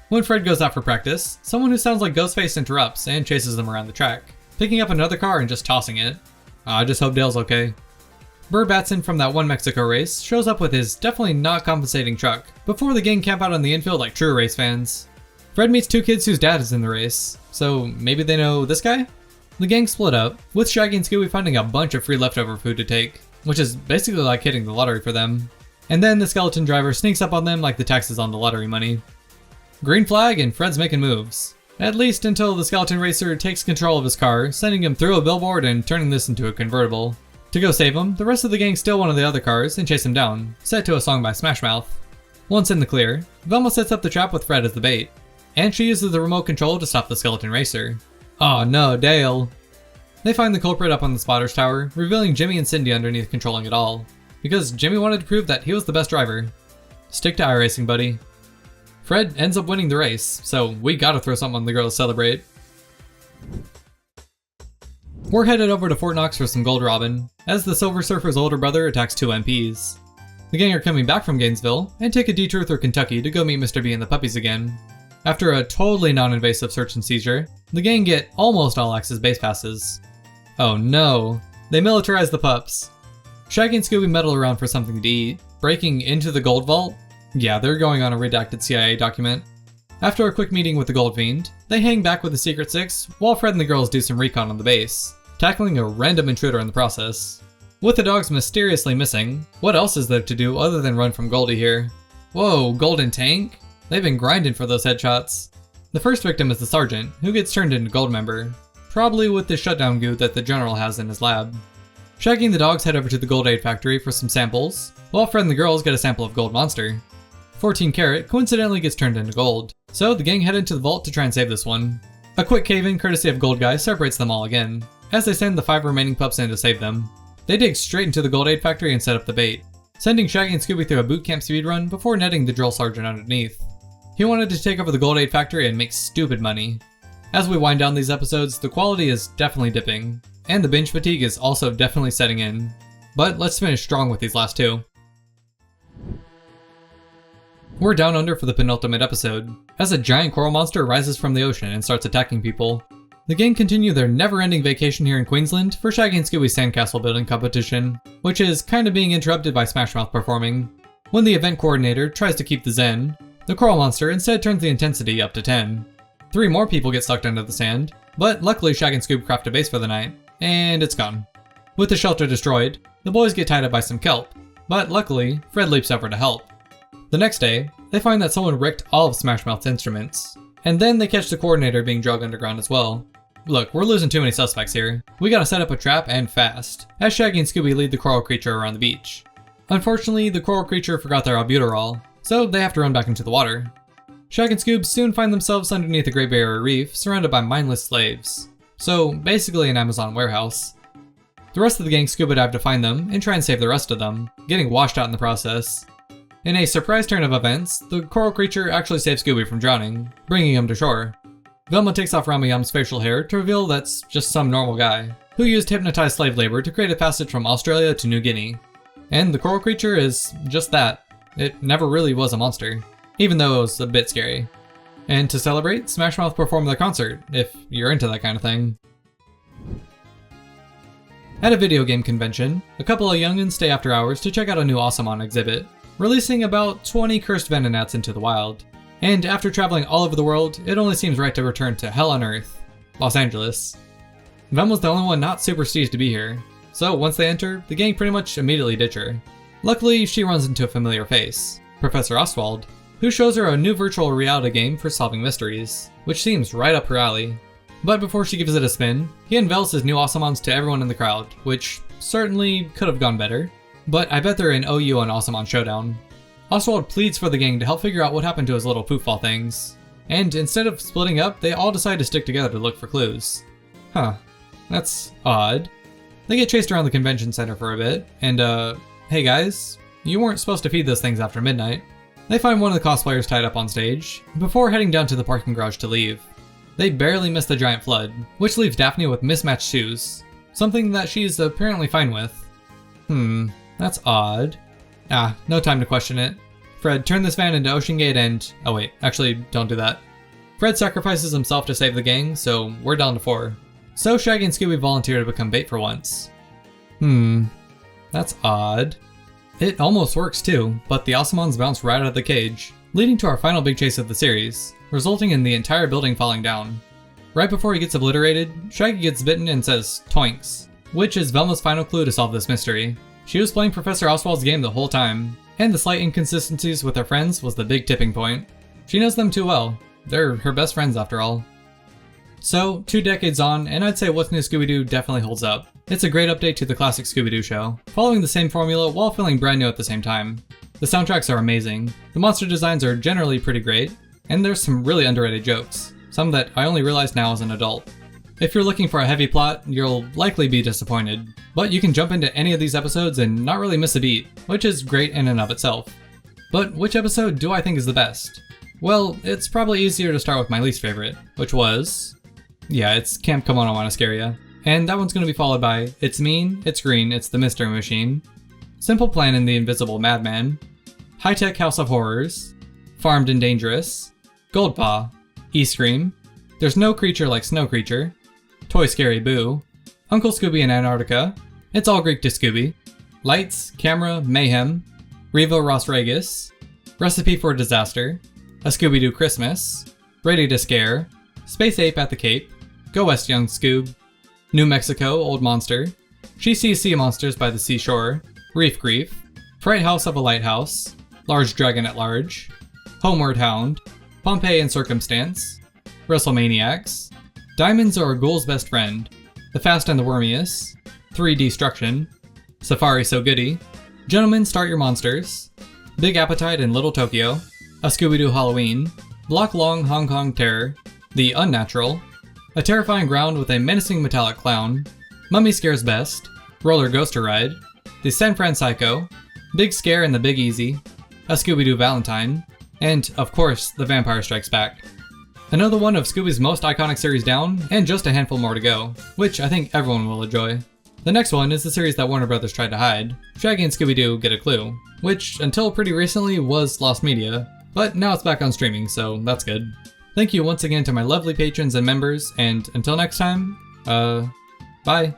When Fred goes out for practice, someone who sounds like Ghostface interrupts and chases them around the track, picking up another car and just tossing it. I just hope Dale's okay. Burr Batson from that one Mexico race shows up with his definitely not compensating truck before the gang camp out on the infield like true race fans. Fred meets 2 kids whose dad is in the race, so maybe they know this guy? The gang split up, with Shaggy and Scooby finding a bunch of free leftover food to take, which is basically like hitting the lottery for them. And then the skeleton driver sneaks up on them like the taxes on the lottery money. Green flag and Fred's making moves. At least until the skeleton racer takes control of his car, sending him through a billboard and turning this into a convertible. To go save him, the rest of the gang steal one of the other cars and chase him down, set to a song by Smash Mouth. Once in the clear, Velma sets up the trap with Fred as the bait, and she uses the remote control to stop the skeleton racer. Aw no, Dale. They find the culprit up on the spotter's tower, revealing Jimmy and Cindy underneath controlling it all. Because Jimmy wanted to prove that he was the best driver. Stick to iRacing, buddy. Fred ends up winning the race, so we gotta throw something on the girls to celebrate. We're headed over to Fort Knox for some gold robin, as the Silver Surfer's older brother attacks 2 MPs. The gang are coming back from Gainesville, and take a detour through Kentucky to go meet Mr. B and the puppies again. After a totally non-invasive search and seizure, the gang get almost all access base passes. Oh no, they militarize the pups. Shaggy and Scooby meddle around for something to eat, breaking into the gold vault. Yeah, they're going on a redacted CIA document. After a quick meeting with the Gold Fiend, they hang back with the Secret Six while Fred and the girls do some recon on the base, tackling a random intruder in the process. With the dogs mysteriously missing, what else is there to do other than run from Goldie here? Whoa, Golden Tank? They've been grinding for those headshots. The first victim is the Sergeant, who gets turned into Goldmember, probably with the shutdown goo that the General has in his lab. Shaggy and the dogs head over to the Gold Aid factory for some samples, while Fred and the girls get a sample of Gold Monster. 14 Carat coincidentally gets turned into gold, so the gang head into the vault to try and save this one. A quick cave-in courtesy of Gold Guy separates them all again, as they send the 5 remaining pups in to save them. They dig straight into the Gold Aid factory and set up the bait, sending Shaggy and Scooby through a boot camp speedrun before netting the drill sergeant underneath. He wanted to take over the Gold Aid factory and make stupid money. As we wind down these episodes, the quality is definitely dipping. and the binge fatigue is also definitely setting in. But let's finish strong with these last two. We're down under for the penultimate episode, as a giant coral monster rises from the ocean and starts attacking people. The gang continue their never-ending vacation here in Queensland for Shaggy and Scooby's sandcastle building competition, which is kinda being interrupted by Smash Mouth performing. When the event coordinator tries to keep the zen, the coral monster instead turns the intensity up to 10. 3 more people get sucked under the sand, but luckily Shaggy and Scoob craft a base for the night, and it's gone. With the shelter destroyed, the boys get tied up by some kelp, but luckily, Fred leaps over to help. The next day, they find that someone wrecked all of Smash Mouth's instruments, and then they catch the coordinator being dragged underground as well. Look, we're losing too many suspects here. We gotta set up a trap and fast, as Shaggy and Scooby lead the coral creature around the beach. Unfortunately, the coral creature forgot their albuterol, so they have to run back into the water. Shaggy and Scoob soon find themselves underneath the Great Barrier Reef, surrounded by mindless slaves. So, basically an Amazon warehouse. The rest of the gang scuba dive to find them and try and save the rest of them, getting washed out in the process. In a surprise turn of events, the coral creature actually saves Scooby from drowning, bringing him to shore. Velma takes off Ramayam's facial hair to reveal that's just some normal guy, who used hypnotized slave labor to create a passage from Australia to New Guinea. And the coral creature is just that. It never really was a monster, even though it was a bit scary. And to celebrate, Smash Mouth performed their concert, if you're into that kind of thing. At a video game convention, a couple of youngins stay after hours to check out a new Awesomon exhibit, releasing about 20 cursed Venonats into the wild. And after traveling all over the world, it only seems right to return to Hell on Earth, Los Angeles. Velma's the only one not super stoked to be here, so once they enter, the gang pretty much immediately ditch her. Luckily, she runs into a familiar face, Professor Oswald, who shows her a new virtual reality game for solving mysteries, which seems right up her alley. But before she gives it a spin, he unveils his new Awesomons to everyone in the crowd, which certainly could have gone better. But I bet they're an OU on Awesomon Showdown. Oswald pleads for the gang to help figure out what happened to his little poofball things. And instead of splitting up, they all decide to stick together to look for clues. Huh, that's odd. They get chased around the convention center for a bit, and hey guys, you weren't supposed to feed those things after midnight. They find one of the cosplayers tied up on stage, before heading down to the parking garage to leave. They barely miss the giant flood, which leaves Daphne with mismatched shoes, something that she's apparently fine with. That's odd. No time to question it. Fred, turn this van into Ocean Gate and... oh wait, actually, don't do that. Fred sacrifices himself to save the gang, so we're down to 4. So Shaggy and Scooby volunteer to become bait for once. That's odd. It almost works too, but the Awesomons bounce right out of the cage, leading to our final big chase of the series, resulting in the entire building falling down. Right before he gets obliterated, Shaggy gets bitten and says, "Toinks," which is Velma's final clue to solve this mystery. She was playing Professor Oswald's game the whole time, and the slight inconsistencies with her friends was the big tipping point. She knows them too well. They're her best friends after all. So, 2 decades on, and I'd say What's New Scooby-Doo definitely holds up. It's a great update to the classic Scooby-Doo show, following the same formula while feeling brand new at the same time. The soundtracks are amazing, the monster designs are generally pretty great, and there's some really underrated jokes, some that I only realized now as an adult. If you're looking for a heavy plot, you'll likely be disappointed, but you can jump into any of these episodes and not really miss a beat, which is great in and of itself. But which episode do I think is the best? Well, it's probably easier to start with my least favorite, which was... yeah, it's Camp Come On, I Wanna Scare Ya. And that one's gonna be followed by It's Mean, It's Green, It's the Mystery Machine, Simple Plan and the Invisible Madman, High Tech House of Horrors, Farmed and Dangerous, Goldpaw, E-Scream, There's No Creature Like Snow Creature, Toy Scary Boo, Uncle Scooby in Antarctica, It's All Greek to Scooby, Lights, Camera, Mayhem, Revo Ross Regis, Recipe for Disaster, A Scooby-Doo Christmas, Ready to Scare, Space Ape at the Cape, Go West Young Scoob, New Mexico Old Monster, She Sees Sea Monsters by the Seashore, Reef Grief, Fright House of a Lighthouse, Large Dragon at Large, Homeward Hound, Pompeii and Circumstance, WrestleManiacs, Diamonds Are a Ghoul's Best Friend, The Fast and the Wormiest, 3 Destruction, Safari So Goody, Gentlemen Start Your Monsters, Big Appetite in Little Tokyo, A Scooby-Doo Halloween, Block Long Hong Kong Terror, The Unnatural, A Terrifying Ground with a Menacing Metallic Clown, Mummy Scares Best, Roller Coaster Ride, The San Fran Psycho, Big Scare and the Big Easy, A Scooby-Doo Valentine, and, of course, The Vampire Strikes Back. Another one of Scooby's most iconic series down, and just a handful more to go, which I think everyone will enjoy. The next one is the series that Warner Brothers tried to hide, Shaggy and Scooby-Doo Get a Clue, which until pretty recently was lost media, but now it's back on streaming, so that's good. Thank you once again to my lovely patrons and members, and until next time, bye.